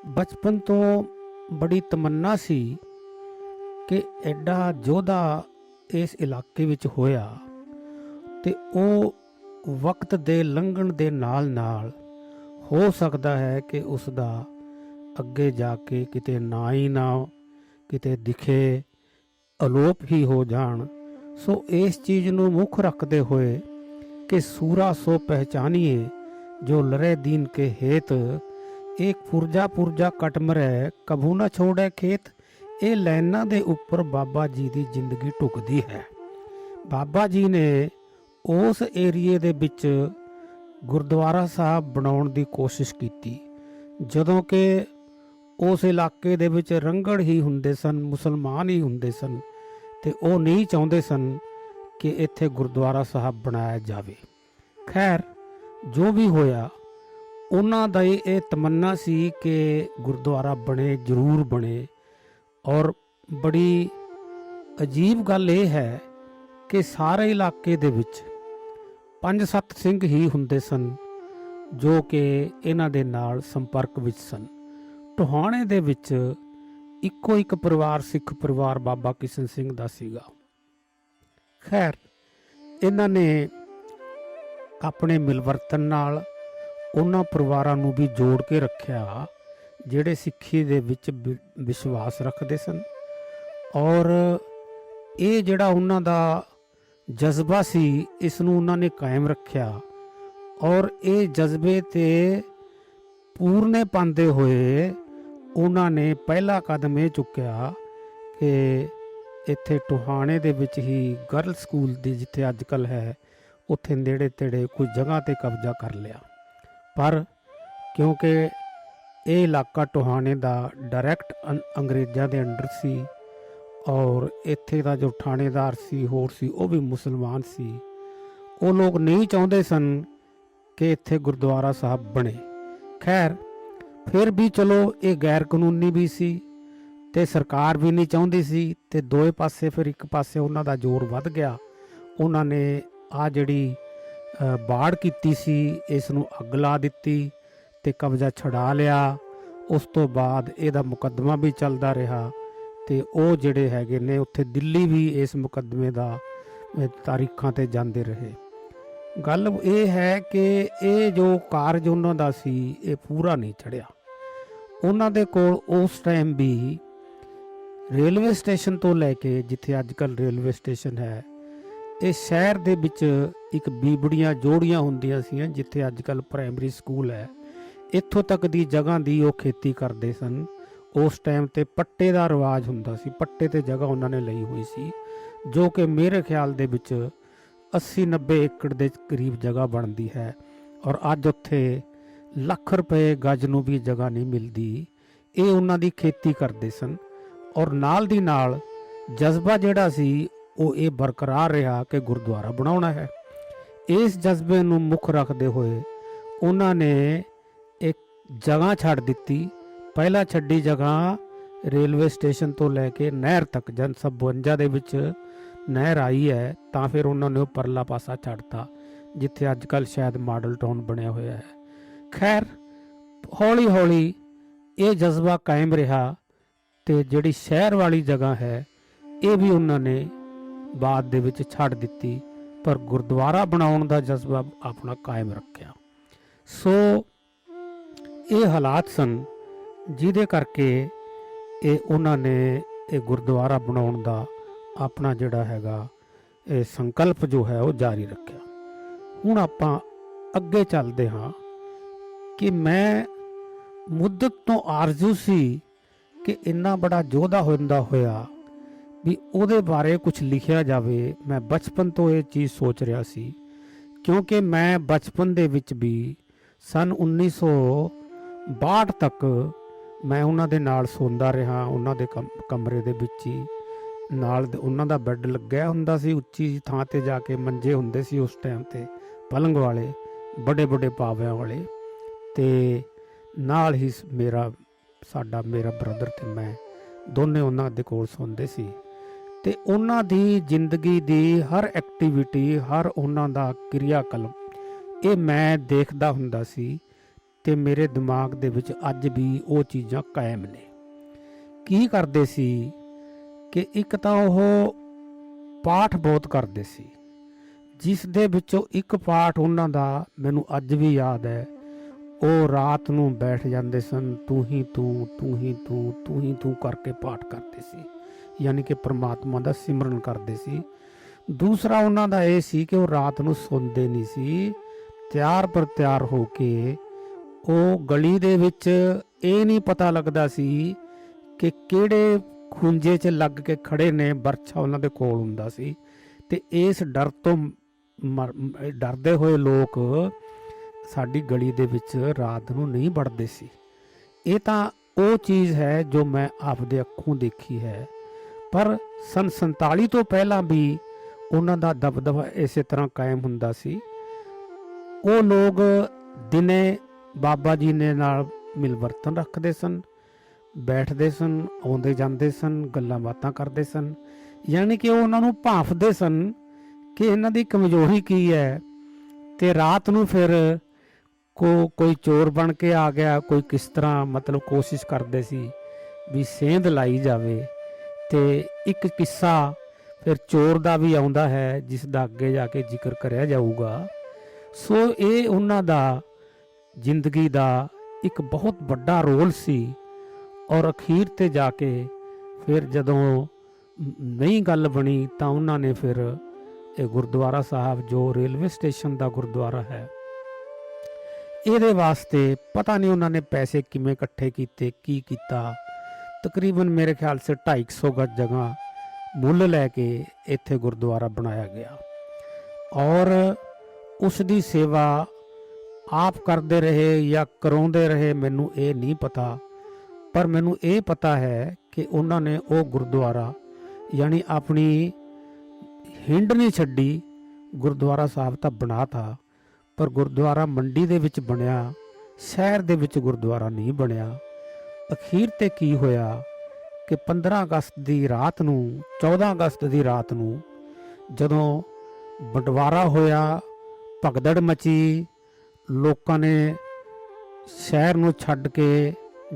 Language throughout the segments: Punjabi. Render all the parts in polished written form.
ਬਚਪਨ ਤੋਂ ਬੜੀ ਤਮੰਨਾ ਸੀ ਕਿ ਐਡਾ ਯੋਧਾ ਇਸ ਇਲਾਕੇ ਵਿੱਚ ਹੋਇਆ ਤੇ ਉਹ ਵਕਤ ਦੇ ਲੰਘਣ ਦੇ ਨਾਲ ਹੋ ਸਕਦਾ ਹੈ ਕਿ ਉਸ ਦਾ ਅੱਗੇ ਜਾ ਕੇ ਕਿਤੇ ਨਾ ਹੀ ਨਾ ਕਿਤੇ ਦਿਖੇ, ਅਲੋਪ ਹੀ ਹੋ ਜਾਣ। ਸੋ ਇਸ ਚੀਜ਼ ਨੂੰ ਮੁੱਖ ਰੱਖਦੇ ਹੋਏ ਕਿ ਸੂਰਾ ਸੋ ਪਹਿਚਾਨੀਏ ਜੋ ਲਰੇ ਦੀਨ ਕੇ ਹੇਤ, ਇੱਕ ਪੁਰਜਾ ਪੁਰਜਾ ਕਟ ਮਰੈ ਕਭੂ ਨਾ ਛੋੜੈ ਖੇਤ। ਇਹ ਲਾਈਨਾਂ ਦੇ ਉੱਪਰ ਬਾਬਾ ਜੀ ਦੀ ਜ਼ਿੰਦਗੀ ਢੁਕਦੀ ਹੈ। ਬਾਬਾ ਜੀ ਨੇ ਉਸ ਏਰੀਏ ਦੇ ਵਿੱਚ ਗੁਰਦੁਆਰਾ ਸਾਹਿਬ ਬਣਾਉਣ ਦੀ ਕੋਸ਼ਿਸ਼ ਕੀਤੀ, ਜਦੋਂ ਕਿ ਉਸ ਇਲਾਕੇ ਦੇ ਵਿੱਚ ਰੰਗੜ ਹੀ ਹੁੰਦੇ ਸਨ, ਮੁਸਲਮਾਨ ਹੀ ਹੁੰਦੇ ਸਨ, ਤੇ ਉਹ ਨਹੀਂ ਚਾਹੁੰਦੇ ਸਨ ਕਿ ਇੱਥੇ ਗੁਰਦੁਆਰਾ ਸਾਹਿਬ ਬਣਾਇਆ ਜਾਵੇ। ਖੈਰ, ਜੋ ਵੀ ਹੋਇਆ, ਉਹਨਾਂ ਦਾ ਇਹ ਤਮੰਨਾ ਸੀ ਕਿ ਗੁਰਦੁਆਰਾ ਬਣੇ, ਜ਼ਰੂਰ ਬਣੇ। ਔਰ ਬੜੀ ਅਜੀਬ ਗੱਲ ਇਹ ਹੈ ਕਿ ਸਾਰੇ ਇਲਾਕੇ ਦੇ ਵਿੱਚ 5-7 ਸਿੰਘ ਹੀ ਹੁੰਦੇ ਸਨ ਜੋ ਕਿ ਇਹਨਾਂ ਦੇ ਨਾਲ ਸੰਪਰਕ ਵਿੱਚ ਸਨ। ਟੋਹਾਣੇ ਦੇ ਵਿੱਚ ਇੱਕੋ ਇੱਕ ਪਰਿਵਾਰ, ਸਿੱਖ ਪਰਿਵਾਰ ਬਾਬਾ ਕਿਸ਼ਨ ਸਿੰਘ ਦਾ ਸੀਗਾ। ਖੈਰ, ਇਹਨਾਂ ਨੇ ਆਪਣੇ ਮਿਲਵਰਤਨ ਨਾਲ ਉਹਨਾਂ ਪਰਿਵਾਰਾਂ ਨੂੰ ਵੀ ਜੋੜ ਕੇ ਰੱਖਿਆ ਜਿਹੜੇ ਸਿੱਖੀ ਦੇ ਵਿੱਚ ਵਿਸ਼ਵਾਸ ਰੱਖਦੇ ਸਨ। ਔਰ ਇਹ ਜਿਹੜਾ ਉਹਨਾਂ ਦਾ ਜਜ਼ਬਾ ਸੀ, ਇਸ ਨੂੰ ਉਹਨਾਂ ਨੇ ਕਾਇਮ ਰੱਖਿਆ। ਔਰ ਇਹ ਜਜ਼ਬੇ ਤੇ ਪੂਰਨੇ ਪਾਉਂਦੇ ਹੋਏ ਉਹਨਾਂ ਨੇ ਪਹਿਲਾ ਕਦਮ ਇਹ ਚੁੱਕਿਆ ਕਿ ਇੱਥੇ ਟੋਹਾਣੇ ਦੇ ਵਿੱਚ ਹੀ ਗਰਲ ਸਕੂਲ ਦੀ, ਜਿੱਥੇ ਅੱਜ ਕੱਲ੍ਹ ਹੈ, ਉੱਥੇ ਨੇੜੇ ਤੇੜੇ ਕੁਝ ਜਗ੍ਹਾ ਤੇ ਕਬਜ਼ਾ ਕਰ ਲਿਆ। ਪਰ ਕਿਉਂਕਿ ਇਹ ਇਲਾਕਾ ਟੋਹਾਣੇ ਦਾ ਡਾਇਰੈਕਟ ਅੰਗਰੇਜ਼ਾਂ ਦੇ ਅੰਡਰ ਸੀ, ਔਰ ਇੱਥੇ ਦਾ ਜੋ ਥਾਣੇਦਾਰ ਸੀ, ਹੋਰ ਸੀ, ਉਹ ਵੀ ਮੁਸਲਮਾਨ ਸੀ। ਉਹ ਲੋਕ ਨਹੀਂ ਚਾਹੁੰਦੇ ਸਨ ਕਿ ਇੱਥੇ ਗੁਰਦੁਆਰਾ ਸਾਹਿਬ ਬਣੇ। ਖੈਰ, ਫਿਰ ਵੀ ਚਲੋ, ਇਹ ਗੈਰ ਕਾਨੂੰਨੀ ਵੀ ਸੀ ਤੇ ਸਰਕਾਰ ਵੀ ਨਹੀਂ ਚਾਹੁੰਦੀ ਸੀ, ਤੇ ਦੋਏ ਪਾਸੇ ਫਿਰ ਇੱਕ ਪਾਸੇ ਉਹਨਾਂ ਦਾ ਜ਼ੋਰ ਵੱਧ ਗਿਆ। ਉਹਨਾਂ ਨੇ ਆ ਜਿਹੜੀ ਬਾੜ ਕੀਤੀ ਸੀ, ਇਸ ਨੂੰ ਅੱਗ ਲਾ ਦਿੱਤੀ ਤੇ ਕਬਜ਼ਾ ਛਡਾ ਲਿਆ। ਉਸ ਤੋਂ ਬਾਅਦ ਇਹਦਾ ਮੁਕੱਦਮਾ ਵੀ ਚੱਲਦਾ ਰਿਹਾ ਤੇ ਉਹ ਜਿਹੜੇ ਹੈਗੇ ਨੇ ਉੱਥੇ ਦਿੱਲੀ ਵੀ ਇਸ ਮੁਕੱਦਮੇ ਦਾ ਤਾਰੀਖਾਂ ਤੇ ਜਾਂਦੇ ਰਹੇ। ਗੱਲ ਇਹ ਹੈ ਕਿ ਇਹ ਜੋ ਕਾਰਜ ਉਹਨਾਂ ਦਾ ਸੀ, ਇਹ ਪੂਰਾ ਨਹੀਂ ਚੜਿਆ। ਉਹਨਾਂ ਦੇ ਕੋਲ ਉਸ ਟਾਈਮ ਵੀ ਰੇਲਵੇ ਸਟੇਸ਼ਨ ਤੋਂ ਲੈ ਕੇ, ਜਿੱਥੇ ਅੱਜ ਕੱਲ੍ਹ ਰੇਲਵੇ ਸਟੇਸ਼ਨ ਹੈ, ਇਹ ਸ਼ਹਿਰ ਦੇ ਵਿੱਚ ਇੱਕ ਬੀਬੜੀਆਂ ਜੋੜੀਆਂ ਹੁੰਦੀਆਂ ਸੀ, ਜਿੱਥੇ ਅੱਜ ਕੱਲ੍ਹ ਪ੍ਰਾਇਮਰੀ ਸਕੂਲ ਹੈ। ਇੱਥੋਂ ਤੱਕ ਦੀ ਜਗ੍ਹਾ ਦੀ ਉਹ ਖੇਤੀ ਕਰਦੇ ਸਨ। ਉਸ ਟਾਈਮ ਤੇ ਪੱਟੇ ਦਾ ਰਿਵਾਜ ਹੁੰਦਾ ਸੀ, ਪੱਟੇ ਤੇ ਜਗ੍ਹਾ ਉਹਨਾਂ ਨੇ ਲਈ ਹੋਈ ਸੀ, ਜੋ ਕਿ ਮੇਰੇ ਖਿਆਲ ਦੇ ਵਿੱਚ 80-90 ਏਕੜ ਦੇ ਕਰੀਬ ਜਗ੍ਹਾ ਬਣਦੀ ਹੈ। ਔਰ ਅੱਜ ਉੱਥੇ ਲੱਖ ਰੁਪਏ ਗਜ ਨੂੰ ਵੀ ਜਗ੍ਹਾ ਨਹੀਂ ਮਿਲਦੀ। ਇਹ ਉਹਨਾਂ ਦੀ ਖੇਤੀ ਕਰਦੇ ਸਨ। ਔਰ ਨਾਲ ਦੀ ਨਾਲ ਜਜ਼ਬਾ ਜਿਹੜਾ ਸੀ ਉਹ ਇਹ ਬਰਕਰਾਰ ਰਿਹਾ ਕਿ ਗੁਰਦੁਆਰਾ ਬਣਾਉਣਾ ਹੈ। ਇਸ ਜਜ਼ਬੇ ਨੂੰ ਮੁੱਖ ਰੱਖਦੇ ਹੋਏ ਉਹਨਾਂ ਨੇ ਇੱਕ ਜਗ੍ਹਾ ਛੱਡ ਦਿੱਤੀ। ਪਹਿਲਾਂ ਛੱਡੀ ਜਗ੍ਹਾ ਰੇਲਵੇ ਸਟੇਸ਼ਨ ਤੋਂ ਲੈ ਕੇ ਨਹਿਰ ਤੱਕ, ਜਨ 52 ਦੇ ਵਿੱਚ ਨਹਿਰ ਆਈ ਹੈ, ਤਾਂ ਫਿਰ ਉਹਨਾਂ ਨੇ ਉਹ ਪਰਲਾ ਪਾਸਾ ਛੱਡਤਾ ਜਿੱਥੇ ਅੱਜ ਕੱਲ੍ਹ ਸ਼ਾਇਦ ਮਾਡਲ ਟਾਊਨ ਬਣਿਆ ਹੋਇਆ ਹੈ। ਖੈਰ, ਹੌਲੀ ਹੌਲੀ ਇਹ ਜਜ਼ਬਾ ਕਾਇਮ ਰਿਹਾ ਤੇ ਜਿਹੜੀ ਸ਼ਹਿਰ ਵਾਲੀ ਜਗ੍ਹਾ ਹੈ, ਇਹ ਵੀ ਉਹਨਾਂ ਨੇ ਬਾਅਦ ਦੇ ਵਿੱਚ ਛੱਡ ਦਿੱਤੀ, ਪਰ ਗੁਰਦੁਆਰਾ ਬਣਾਉਣ ਦਾ ਜਜ਼ਬਾ ਆਪਣਾ ਕਾਇਮ ਰੱਖਿਆ। ਸੋ ਇਹ ਹਾਲਾਤ ਸਨ ਜਿਹਦੇ ਕਰਕੇ ਇਹ ਉਹਨਾਂ ਨੇ ਇਹ ਗੁਰਦੁਆਰਾ ਬਣਾਉਣ ਦਾ ਆਪਣਾ ਜਿਹੜਾ ਹੈਗਾ ਇਹ ਸੰਕਲਪ ਜੋ ਹੈ ਉਹ ਜਾਰੀ ਰੱਖਿਆ। ਹੁਣ ਆਪਾਂ ਅੱਗੇ ਚੱਲਦੇ ਹਾਂ ਕਿ ਮੈਂ ਮੁੱਦਤ ਤੋਂ ਆਰਜ਼ੂ ਸੀ ਕਿ ਇੰਨਾ ਬੜਾ ਯੋਧਾ ਹੁੰਦਾ ਹੋਇਆ ਵੀ ਉਹਦੇ ਬਾਰੇ ਕੁਝ ਲਿਖਿਆ ਜਾਵੇ। ਮੈਂ ਬਚਪਨ ਤੋਂ ਇਹ ਚੀਜ਼ ਸੋਚ ਰਿਹਾ ਸੀ, ਕਿਉਂਕਿ ਮੈਂ ਬਚਪਨ ਦੇ ਵਿੱਚ ਵੀ ਸਨ 1962 ਤੱਕ ਮੈਂ ਉਹਨਾਂ ਦੇ ਨਾਲ ਸੌਂਦਾ ਰਿਹਾ, ਉਹਨਾਂ ਦੇ ਕਮਰੇ ਦੇ ਵਿੱਚ ਹੀ। ਨਾਲ ਉਹਨਾਂ ਦਾ ਬੈੱਡ ਲੱਗਿਆ ਹੁੰਦਾ ਸੀ, ਉੱਚੀ ਥਾਂ ਤੇ ਜਾ ਕੇ ਮੰਜੇ ਹੁੰਦੇ ਸੀ ਉਸ ਟਾਈਮ ਤੇ, ਪਲੰਗ ਵਾਲੇ, ਵੱਡੇ ਵੱਡੇ ਪਾਵਿਆਂ ਵਾਲੇ, ਤੇ ਨਾਲ ਹੀ ਮੇਰਾ ਬ੍ਰਦਰ ਤੇ ਮੈਂ ਦੋਨੇ ਉਹਨਾਂ ਦੇ ਕੋਲ ਸੌਂਦੇ ਸੀ। ਤੇ ਉਹਨਾਂ ਦੀ ਜ਼ਿੰਦਗੀ ਦੀ ਹਰ ਐਕਟੀਵਿਟੀ, ਹਰ ਉਹਨਾਂ ਦਾ ਕਿਰਿਆਕਲਪ, ਇਹ ਮੈਂ ਦੇਖਦਾ ਹੁੰਦਾ ਸੀ ਤੇ ਮੇਰੇ ਦਿਮਾਗ ਦੇ ਵਿੱਚ ਅੱਜ ਵੀ ਉਹ ਚੀਜ਼ਾਂ ਕਾਇਮ ਨੇ। ਕੀ ਕਰਦੇ ਸੀ ਕਿ ਇੱਕ ਤਾਂ ਉਹ ਪਾਠ ਬਹੁਤ ਕਰਦੇ ਸੀ, ਜਿਸ ਦੇ ਵਿੱਚੋਂ ਇੱਕ ਪਾਠ ਉਹਨਾਂ ਦਾ ਮੈਨੂੰ ਅੱਜ ਵੀ ਯਾਦ ਹੈ। ਉਹ ਰਾਤ ਨੂੰ ਬੈਠ ਜਾਂਦੇ ਸਨ, ਤੂੰ ਹੀ ਤੂੰ, ਤੂੰ ਹੀ ਤੂੰ, ਤੂੰ ਹੀ ਤੂੰ ਕਰਕੇ ਪਾਠ ਕਰਦੇ ਸੀ, ਯਾਨੀ ਕਿ ਪ੍ਰਮਾਤਮਾ ਦਾ ਸਿਮਰਨ ਕਰਦੇ ਸੀ। ਦੂਸਰਾ ਉਹਨਾਂ ਦਾ ਇਹ ਸੀ ਕਿ ਉਹ ਰਾਤ ਨੂੰ ਸੌਂਦੇ ਨਹੀਂ ਸੀ, ਤਿਆਰ ਪਰ ਤਿਆਰ ਹੋ ਕੇ ਉਹ ਗਲੀ ਦੇ ਵਿੱਚ ਇਹ ਨਹੀਂ ਪਤਾ ਲੱਗਦਾ ਸੀ ਕਿ ਕਿਹੜੇ ਖੂੰਜੇ 'ਚ ਲੱਗ ਕੇ ਖੜੇ ਨੇ। ਬਰਛਾ ਉਹਨਾਂ ਦੇ ਕੋਲ ਹੁੰਦਾ ਸੀ ਤੇ ਇਸ ਡਰ ਤੋਂ ਡਰਦੇ ਹੋਏ ਲੋਕ ਸਾਡੀ ਗਲੀ ਦੇ ਵਿੱਚ ਰਾਤ ਨੂੰ ਨਹੀਂ ਵੜਦੇ ਸੀ। ਇਹ ਤਾਂ ਉਹ ਚੀਜ਼ ਹੈ ਜੋ ਮੈਂ ਆਪਦੇ ਅੱਖੋਂ ਦੇਖੀ ਹੈ। ਪਰ ਸੰਨ 47 ਤੋਂ ਪਹਿਲਾਂ ਵੀ ਉਹਨਾਂ ਦਾ ਦਬਦਬਾ ਇਸੇ ਤਰ੍ਹਾਂ ਕਾਇਮ ਹੁੰਦਾ ਸੀ। ਉਹ ਲੋਕ ਦਿਨੇ ਬਾਬਾ ਜੀ ਨੇ ਨਾਲ ਮਿਲਵਰਤਨ ਰੱਖਦੇ ਸਨ, ਬੈਠਦੇ ਸਨ, ਆਉਂਦੇ ਜਾਂਦੇ ਸਨ, ਗੱਲਾਂ ਬਾਤਾਂ ਕਰਦੇ ਸਨ, ਯਾਨੀ ਕਿ ਉਹ ਉਹਨਾਂ ਨੂੰ ਭਾਂਫਦੇ ਸਨ ਕਿ ਇਹਨਾਂ ਦੀ ਕਮਜ਼ੋਰੀ ਕੀ ਹੈ। ਤੇ ਰਾਤ ਨੂੰ ਫਿਰ ਕੋਈ ਚੋਰ ਬਣ ਕੇ ਆ ਗਿਆ, ਕੋਈ ਕਿਸ ਤਰ੍ਹਾਂ, ਮਤਲਬ ਕੋਸ਼ਿਸ਼ ਕਰਦੇ ਸੀ ਵੀ ਸੇਂਧ ਲਾਈ ਜਾਵੇ। ਤੇ ਇੱਕ ਕਿੱਸਾ ਫਿਰ ਚੋਰ ਦਾ ਵੀ ਆਉਂਦਾ ਹੈ, ਜਿਸ ਦਾ ਅੱਗੇ ਜਾ ਕੇ ਜ਼ਿਕਰ ਕਰਿਆ ਜਾਊਗਾ। ਸੋ ਇਹ ਉਹਨਾਂ ਦਾ ਜ਼ਿੰਦਗੀ ਦਾ ਇੱਕ ਬਹੁਤ ਵੱਡਾ ਰੋਲ ਸੀ। ਔਰ ਅਖੀਰ ਤੇ ਜਾ ਕੇ ਫਿਰ ਜਦੋਂ ਨਹੀਂ ਗੱਲ ਬਣੀ ਤਾਂ ਉਹਨਾਂ ਨੇ ਫਿਰ ਇਹ ਗੁਰਦੁਆਰਾ ਸਾਹਿਬ, ਜੋ ਰੇਲਵੇ ਸਟੇਸ਼ਨ ਦਾ ਗੁਰਦੁਆਰਾ ਹੈ, ਇਹਦੇ ਵਾਸਤੇ ਪਤਾ ਨਹੀਂ ਉਹਨਾਂ ਨੇ ਪੈਸੇ ਕਿਵੇਂ ਇਕੱਠੇ ਕੀਤੇ, ਕੀ ਕੀਤਾ। ਤਕਰੀਬਨ ਮੇਰੇ ਖਿਆਲ ਸੇ 250 ਗਜ ਜਗ੍ਹਾ ਮੁੱਲ ਲੈ ਕੇ ਇੱਥੇ ਗੁਰਦੁਆਰਾ ਬਣਾਇਆ ਗਿਆ। ਔਰ ਉਸ ਦੀ ਸੇਵਾ ਆਪ ਕਰਦੇ ਰਹੇ ਜਾਂ ਕਰਾਉਂਦੇ ਰਹੇ, ਮੈਨੂੰ ਇਹ ਨਹੀਂ ਪਤਾ। ਪਰ ਮੈਨੂੰ ਇਹ ਪਤਾ ਹੈ ਕਿ ਉਹਨਾਂ ਨੇ ਉਹ ਗੁਰਦੁਆਰਾ, ਯਾਨੀ ਆਪਣੀ ਹਿੰਡ ਨਹੀਂ ਛੱਡੀ। ਗੁਰਦੁਆਰਾ ਸਾਹਿਬ ਤਾਂ ਬਣਾਤਾ, ਪਰ ਗੁਰਦੁਆਰਾ ਮੰਡੀ ਦੇ ਵਿੱਚ ਬਣਿਆ, ਸ਼ਹਿਰ ਦੇ ਵਿੱਚ ਗੁਰਦੁਆਰਾ ਨਹੀਂ ਬਣਿਆ। ਅਖੀਰ ਤੇ ਕੀ ਹੋਇਆ ਕਿ 15 ਅਗਸਤ ਦੀ ਰਾਤ ਨੂੰ, 14 ਅਗਸਤ ਦੀ ਰਾਤ ਨੂੰ ਜਦੋਂ ਬਟਵਾਰਾ ਹੋਇਆ, ਭਗਦੜ ਮਚੀ, ਲੋਕਾਂ ਨੇ ਸ਼ਹਿਰ ਨੂੰ ਛੱਡ ਕੇ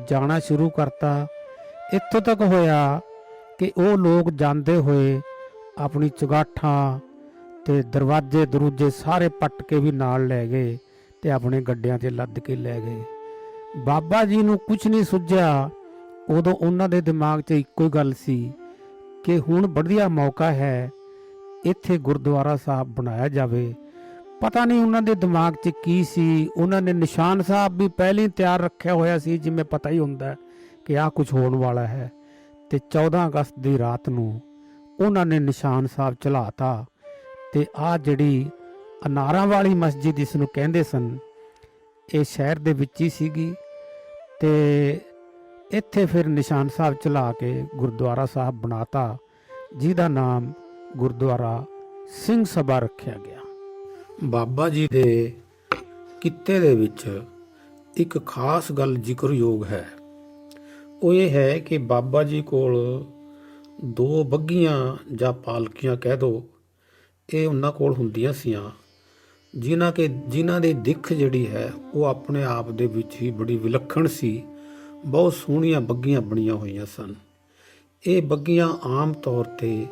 ਜਾਣਾ ਸ਼ੁਰੂ ਕਰਤਾ। ਇੱਥੋਂ ਤੱਕ ਹੋਇਆ ਕਿ ਉਹ ਲੋਕ ਜਾਂਦੇ ਹੋਏ ਆਪਣੀ ਚੁਗਾਠਾਂ ਤੇ ਦਰਵਾਜ਼ੇ ਦਰੂਜੇ ਸਾਰੇ ਪੱਟ ਕੇ ਵੀ ਨਾਲ ਲੈ ਗਏ ਤੇ ਆਪਣੇ ਗੱਡਿਆਂ ਤੇ ਲੱਦ ਕੇ ਲੈ ਗਏ। ਬਾਬਾ ਜੀ ਨੂੰ ਕੁਝ ਨਹੀਂ ਸੁੱਝਿਆ। ਉਦੋਂ ਉਹਨਾਂ ਦੇ ਦਿਮਾਗ 'ਚ ਇੱਕੋ ਹੀ ਗੱਲ ਸੀ ਕਿ ਹੁਣ ਵਧੀਆ ਮੌਕਾ ਹੈ, ਇੱਥੇ ਗੁਰਦੁਆਰਾ ਸਾਹਿਬ ਬਣਾਇਆ ਜਾਵੇ। ਪਤਾ ਨਹੀਂ ਉਹਨਾਂ ਦੇ ਦਿਮਾਗ 'ਚ ਕੀ ਸੀ। ਉਹਨਾਂ ਨੇ ਨਿਸ਼ਾਨ ਸਾਹਿਬ ਵੀ ਪਹਿਲਾਂ ਹੀ ਤਿਆਰ ਰੱਖਿਆ ਹੋਇਆ ਸੀ, ਜਿਵੇਂ ਪਤਾ ਹੀ ਹੁੰਦਾ ਕਿ ਆਹ ਕੁਝ ਹੋਣ ਵਾਲਾ ਹੈ। ਤੇ 14 ਅਗਸਤ ਦੀ ਰਾਤ ਨੂੰ ਉਹਨਾਂ ਨੇ ਨਿਸ਼ਾਨ ਸਾਹਿਬ ਚਲਾਤਾ। ਤੇ ਆਹ ਜਿਹੜੀ ਅਨਾਰਾਂ ਵਾਲੀ ਮਸਜਿਦ ਇਸ ਨੂੰ ਕਹਿੰਦੇ ਸਨ, ਇਹ ਸ਼ਹਿਰ ਦੇ ਵਿੱਚ ਹੀ ਸੀਗੀ। ਤੇ ਇੱਥੇ ਫਿਰ ਨਿਸ਼ਾਨ ਸਾਹਿਬ ਚਲਾ ਕੇ ਗੁਰਦੁਆਰਾ ਸਾਹਿਬ ਬਣਾਤਾ, ਜਿਹਦਾ ਨਾਮ ਗੁਰਦੁਆਰਾ ਸਿੰਘ ਸਭਾ ਰੱਖਿਆ ਗਿਆ। ਬਾਬਾ ਜੀ ਦੇ ਕਿੱਤੇ ਦੇ ਵਿੱਚ ਇੱਕ ਖਾਸ ਗੱਲ ਜ਼ਿਕਰਯੋਗ ਹੈ। ਉਹ ਇਹ ਹੈ ਕਿ ਬਾਬਾ ਜੀ ਕੋਲ 2 ਬੱਗੀਆਂ ਜਾਂ ਪਾਲਕੀਆਂ ਕਹਿ ਦੋ, ਇਹ ਉਹਨਾਂ ਕੋਲ ਹੁੰਦੀਆਂ ਸੀਆਂ, ਜਿਨ੍ਹਾਂ ਦੀ ਦਿੱਖ ਜਿਹੜੀ ਹੈ ਉਹ ਆਪਣੇ ਆਪ ਦੇ ਵਿੱਚ ਹੀ ਬੜੀ ਵਿਲੱਖਣ ਸੀ। ਬਹੁਤ ਸੋਹਣੀਆਂ ਬੱਗੀਆਂ ਬਣੀਆਂ ਹੋਈਆਂ ਸਨ। ਇਹ ਬੱਗੀਆਂ ਆਮ ਤੌਰ ਤੇ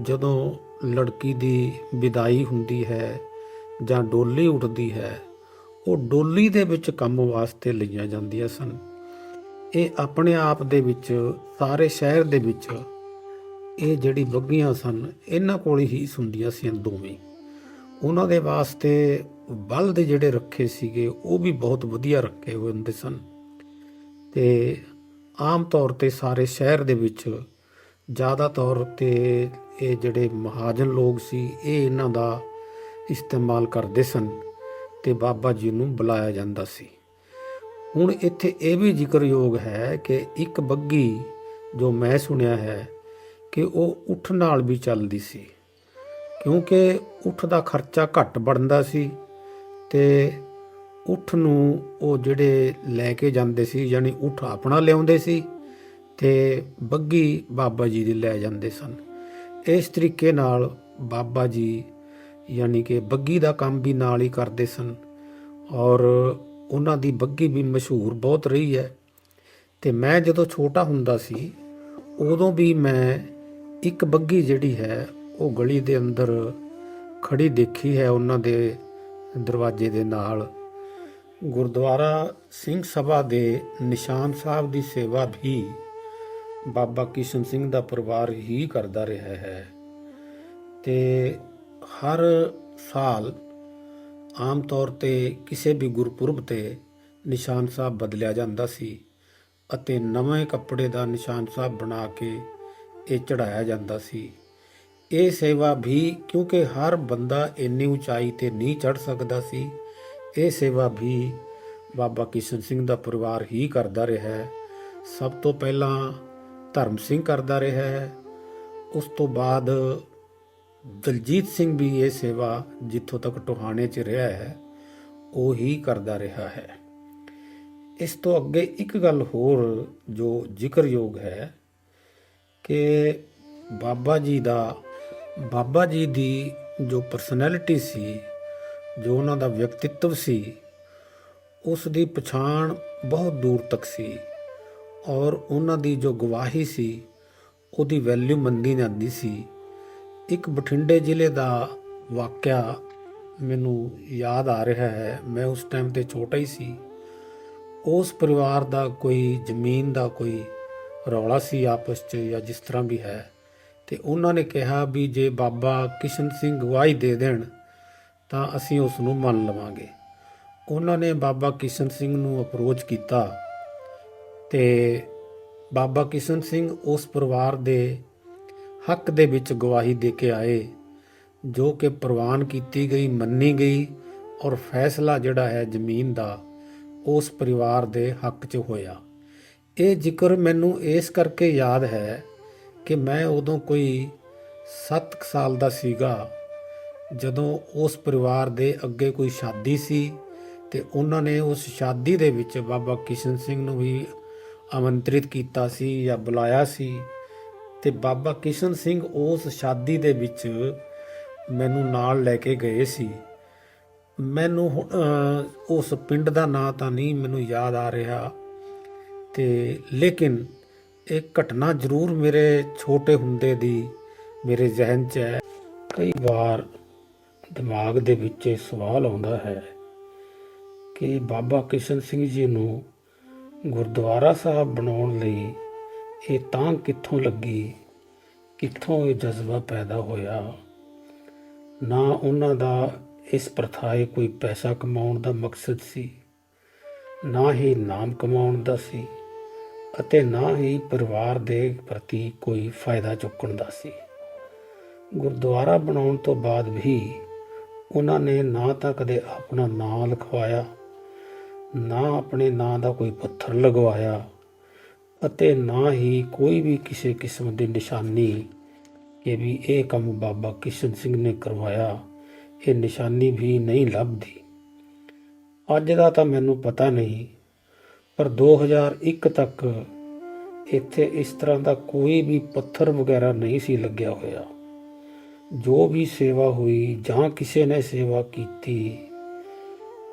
ਜਦੋਂ ਲੜਕੀ ਦੀ ਵਿਦਾਈ ਹੁੰਦੀ ਹੈ ਜਾਂ ਡੋਲੀ ਉੱਠਦੀ ਹੈ, ਉਹ ਡੋਲੀ ਦੇ ਵਿੱਚ ਕੰਮ ਵਾਸਤੇ ਲਈਆਂ ਜਾਂਦੀਆਂ ਸਨ। ਇਹ ਆਪਣੇ ਆਪ ਦੇ ਵਿੱਚ ਸਾਰੇ ਸ਼ਹਿਰ ਦੇ ਵਿੱਚ ਇਹ ਜਿਹੜੀ ਬੱਗੀਆਂ ਸਨ, ਇਹਨਾਂ ਕੋਲ ਹੀ ਹੁੰਦੀਆਂ ਸੀ ਦੋਵੇਂ। ਉਹਨਾਂ ਦੇ ਵਾਸਤੇ ਬਲਦ ਜਿਹੜੇ ਰੱਖੇ ਸੀਗੇ ਉਹ ਵੀ ਬਹੁਤ ਵਧੀਆ ਰੱਖੇ ਹੋਏ ਹੁੰਦੇ ਸਨ। ਤੇ ਆਮ ਤੌਰ ਤੇ ਸਾਰੇ ਸ਼ਹਿਰ ਦੇ ਵਿੱਚ ਜ਼ਿਆਦਾ ਤੌਰ ਤੇ ਇਹ ਜਿਹੜੇ ਮਹਾਜਨ ਲੋਕ ਸੀ, ਇਹ ਇਹਨਾਂ ਦਾ ਇਸਤੇਮਾਲ ਕਰਦੇ ਸਨ ਤੇ ਬਾਬਾ ਜੀ ਨੂੰ ਬੁਲਾਇਆ ਜਾਂਦਾ ਸੀ। ਹੁਣ ਇੱਥੇ ਇਹ ਵੀ ਜ਼ਿਕਰਯੋਗ ਹੈ ਕਿ ਇੱਕ ਬੱਗੀ ਜੋ ਮੈਂ ਸੁਣਿਆ ਹੈ ਕਿ ਉਹ ਊਠ ਨਾਲ ਵੀ ਚੱਲਦੀ ਸੀ, ਕਿਉਂਕਿ ਊਠ ਦਾ ਖਰਚਾ ਘੱਟ ਬਣਦਾ ਸੀ ਤੇ ਊਠ ਨੂੰ ਉਹ ਜਿਹੜੇ ਲੈ ਕੇ ਜਾਂਦੇ ਸੀ, ਯਾਨੀ ਊਠ ਆਪਣਾ ਲਿਆਉਂਦੇ ਸੀ ਤੇ ਬੱਗੀ ਬਾਬਾ ਜੀ ਦੀ ਲੈ ਜਾਂਦੇ ਸਨ। ਇਸ ਤਰੀਕੇ ਨਾਲ ਬਾਬਾ ਜੀ ਯਾਨੀ ਕਿ ਬੱਗੀ ਦਾ ਕੰਮ ਵੀ ਨਾਲ ਹੀ ਕਰਦੇ ਸਨ। ਔਰ ਉਹਨਾਂ ਦੀ ਬੱਗੀ ਵੀ ਮਸ਼ਹੂਰ ਬਹੁਤ ਰਹੀ ਹੈ। ਤੇ ਮੈਂ ਜਦੋਂ ਛੋਟਾ ਹੁੰਦਾ ਸੀ ਉਦੋਂ ਵੀ ਮੈਂ ਇੱਕ ਬੱਗੀ ਜਿਹੜੀ ਹੈ ਉਹ ਗਲੀ ਦੇ ਅੰਦਰ ਖੜੀ ਦੇਖੀ ਹੈ, ਉਹਨਾਂ ਦੇ ਦਰਵਾਜ਼ੇ ਦੇ ਨਾਲ। ਗੁਰਦੁਆਰਾ ਸਿੰਘ ਸਭਾ ਦੇ ਨਿਸ਼ਾਨ ਸਾਹਿਬ ਦੀ ਸੇਵਾ ਵੀ ਬਾਬਾ ਕਿਸ਼ਨ ਸਿੰਘ ਦਾ ਪਰਿਵਾਰ ਹੀ ਕਰਦਾ ਰਿਹਾ ਹੈ। ਤੇ ਹਰ ਸਾਲ ਆਮ ਤੌਰ ਤੇ ਕਿਸੇ ਵੀ ਗੁਰਪੁਰਬ ਤੇ ਨਿਸ਼ਾਨ ਸਾਹਿਬ ਬਦਲਿਆ ਜਾਂਦਾ ਸੀ ਅਤੇ ਨਵੇਂ ਕੱਪੜੇ ਦਾ ਨਿਸ਼ਾਨ ਸਾਹਿਬ ਬਣਾ ਕੇ ਇਹ ਚੜਾਇਆ ਜਾਂਦਾ ਸੀ। ਇਹ ਸੇਵਾ ਵੀ, ਕਿਉਂਕਿ ਹਰ ਬੰਦਾ ਇੰਨੀ ਉਚਾਈ ਤੇ ਨਹੀਂ ਚੜ ਸਕਦਾ ਸੀ, ਇਹ ਸੇਵਾ ਵੀ ਬਾਬਾ ਕਿਸ਼ਨ ਸਿੰਘ ਦਾ ਪਰਿਵਾਰ ਹੀ ਕਰਦਾ ਰਿਹਾ ਹੈ। ਸਭ ਤੋਂ ਪਹਿਲਾਂ ਧਰਮ ਸਿੰਘ ਕਰਦਾ ਰਿਹਾ ਹੈ, ਉਸ ਤੋਂ ਬਾਅਦ ਦਲਜੀਤ ਸਿੰਘ ਵੀ ਇਹ ਸੇਵਾ ਜਿੱਥੋਂ ਤੱਕ ਟੋਹਾਣੇ 'ਚ ਰਿਹਾ ਹੈ ਉਹ ਹੀ ਕਰਦਾ ਰਿਹਾ ਹੈ। ਇਸ ਤੋਂ ਅੱਗੇ ਇੱਕ ਗੱਲ ਹੋਰ ਜੋ ਜ਼ਿਕਰਯੋਗ ਹੈ ਕਿ ਬਾਬਾ ਜੀ ਦੀ ਜੋ ਪਰਸਨੈਲਿਟੀ ਸੀ, ਜੋ ਉਹਨਾਂ ਦਾ ਵਿਅਕਤਿਤਵ ਸੀ, ਉਸ ਦੀ ਪਛਾਣ ਬਹੁਤ ਦੂਰ ਤੱਕ ਸੀ ਔਰ ਉਹਨਾਂ ਦੀ ਜੋ ਗਵਾਹੀ ਸੀ ਉਹਦੀ ਵੈਲਿਊ ਮੰਨੀ ਜਾਂਦੀ ਸੀ। ਇੱਕ ਬਠਿੰਡੇ ਜ਼ਿਲ੍ਹੇ ਦਾ ਵਾਕਿਆ ਮੈਨੂੰ ਯਾਦ ਆ ਰਿਹਾ ਹੈ। ਮੈਂ ਉਸ ਟਾਈਮ ਤੇ ਛੋਟਾ ਹੀ ਸੀ। ਉਸ ਪਰਿਵਾਰ ਦਾ ਕੋਈ ਜ਼ਮੀਨ ਦਾ ਕੋਈ ਰੌਲਾ ਸੀ ਆਪਸ 'ਚ ਜਾਂ ਜਿਸ ਤਰ੍ਹਾਂ ਵੀ ਹੈ, ਤੇ ਉਹਨਾਂ ਨੇ ਕਿਹਾ ਵੀ ਜੇ ਬਾਬਾ ਕਿਸ਼ਨ ਸਿੰਘ ਗਵਾਹੀ ਦੇ ਦੇਣ ਤਾਂ ਅਸੀਂ ਉਸ ਨੂੰ ਮੰਨ ਲਵਾਂਗੇ। ਉਹਨਾਂ ਨੇ ਬਾਬਾ ਕਿਸ਼ਨ ਸਿੰਘ ਨੂੰ ਅਪਰੋਚ ਕੀਤਾ ਤੇ ਬਾਬਾ ਕਿਸ਼ਨ ਸਿੰਘ ਉਸ ਪਰਿਵਾਰ ਦੇ ਹੱਕ ਦੇ ਵਿੱਚ ਗਵਾਹੀ ਦੇ ਕੇ ਆਏ, ਜੋ ਕਿ ਪ੍ਰਵਾਨ ਕੀਤੀ ਗਈ, ਮੰਨੀ ਗਈ ਔਰ ਫੈਸਲਾ ਜਿਹੜਾ ਹੈ ਜ਼ਮੀਨ ਦਾ ਉਸ ਪਰਿਵਾਰ ਦੇ ਹੱਕ 'ਚ ਹੋਇਆ। ਇਹ ਜ਼ਿਕਰ ਮੈਨੂੰ ਇਸ ਕਰਕੇ ਯਾਦ ਹੈ ਕਿ ਮੈਂ ਉਦੋਂ ਕੋਈ 7 ਸਾਲ ਦਾ ਸੀਗਾ ਜਦੋਂ ਉਸ ਪਰਿਵਾਰ ਦੇ ਅੱਗੇ ਕੋਈ ਸ਼ਾਦੀ ਸੀ ਤੇ ਉਹਨਾਂ ਨੇ ਉਸ ਸ਼ਾਦੀ ਦੇ ਵਿੱਚ ਬਾਬਾ ਕਿਸ਼ਨ ਸਿੰਘ ਨੂੰ ਵੀ ਆਮੰਤਰਿਤ ਕੀਤਾ ਸੀ ਜਾਂ ਬੁਲਾਇਆ ਸੀ। ਤੇ ਬਾਬਾ ਕਿਸ਼ਨ ਸਿੰਘ ਉਸ ਸ਼ਾਦੀ ਦੇ ਵਿੱਚ ਮੈਨੂੰ ਨਾਲ ਲੈ ਕੇ ਗਏ ਸੀ। ਮੈਨੂੰ ਉਸ ਪਿੰਡ ਦਾ ਨਾਂ ਤਾਂ ਨਹੀਂ ਮੈਨੂੰ ਯਾਦ ਆ ਰਿਹਾ, ਤੇ ਲੇਕਿਨ ਇਹ ਘਟਨਾ ਜ਼ਰੂਰ ਮੇਰੇ ਛੋਟੇ ਹੁੰਦੇ ਦੀ ਮੇਰੇ ਜ਼ਿਹਨ 'ਚ ਹੈ। ਕਈ ਵਾਰ ਦਿਮਾਗ ਦੇ ਵਿੱਚ ਇਹ ਸਵਾਲ ਆਉਂਦਾ ਹੈ ਕਿ ਬਾਬਾ ਕਿਸ਼ਨ ਸਿੰਘ ਜੀ ਨੂੰ ਗੁਰਦੁਆਰਾ ਸਾਹਿਬ ਬਣਾਉਣ ਲਈ ਇਹ ਤਾਂਘ ਕਿੱਥੋਂ ਲੱਗੀ, ਕਿੱਥੋਂ ਇਹ ਜਜ਼ਬਾ ਪੈਦਾ ਹੋਇਆ। ਨਾ ਉਹਨਾਂ ਦਾ ਇਸ ਪ੍ਰਥਾਏ ਕੋਈ ਪੈਸਾ ਕਮਾਉਣ ਦਾ ਮਕਸਦ ਸੀ, ਨਾ ਹੀ ਨਾਮ ਕਮਾਉਣ ਦਾ ਸੀ ਅਤੇ ਨਾ ਹੀ ਪਰਿਵਾਰ ਦੇ ਪ੍ਰਤੀ ਕੋਈ ਫਾਇਦਾ ਚੁੱਕਣ ਦਾ ਸੀ। ਗੁਰਦੁਆਰਾ ਬਣਾਉਣ ਤੋਂ ਬਾਅਦ ਵੀ ਉਹਨਾਂ ਨੇ ਨਾ ਤਾਂ ਕਦੇ ਆਪਣਾ ਨਾਂ ਲਿਖਵਾਇਆ, ਨਾ ਆਪਣੇ ਨਾਂ ਦਾ ਕੋਈ ਪੱਥਰ ਲਗਵਾਇਆ ਅਤੇ ਨਾ ਹੀ ਕੋਈ ਵੀ ਕਿਸੇ ਕਿਸਮ ਦੀ ਨਿਸ਼ਾਨੀ ਕਿ ਵੀ ਇਹ ਕੰਮ ਬਾਬਾ ਕਿਸ਼ਨ ਸਿੰਘ ਨੇ ਕਰਵਾਇਆ, ਇਹ ਨਿਸ਼ਾਨੀ ਵੀ ਨਹੀਂ ਲੱਭਦੀ। ਅੱਜ ਦਾ ਤਾਂ ਮੈਨੂੰ ਪਤਾ ਨਹੀਂ, ਪਰ 2001 ਤੱਕ ਇੱਥੇ ਇਸ ਤਰ੍ਹਾਂ ਦਾ ਕੋਈ ਵੀ ਪੱਥਰ ਵਗੈਰਾ ਨਹੀਂ ਸੀ ਲੱਗਿਆ ਹੋਇਆ। ਜੋ ਵੀ ਸੇਵਾ ਹੋਈ ਜਾਂ ਕਿਸੇ ਨੇ ਸੇਵਾ ਕੀਤੀ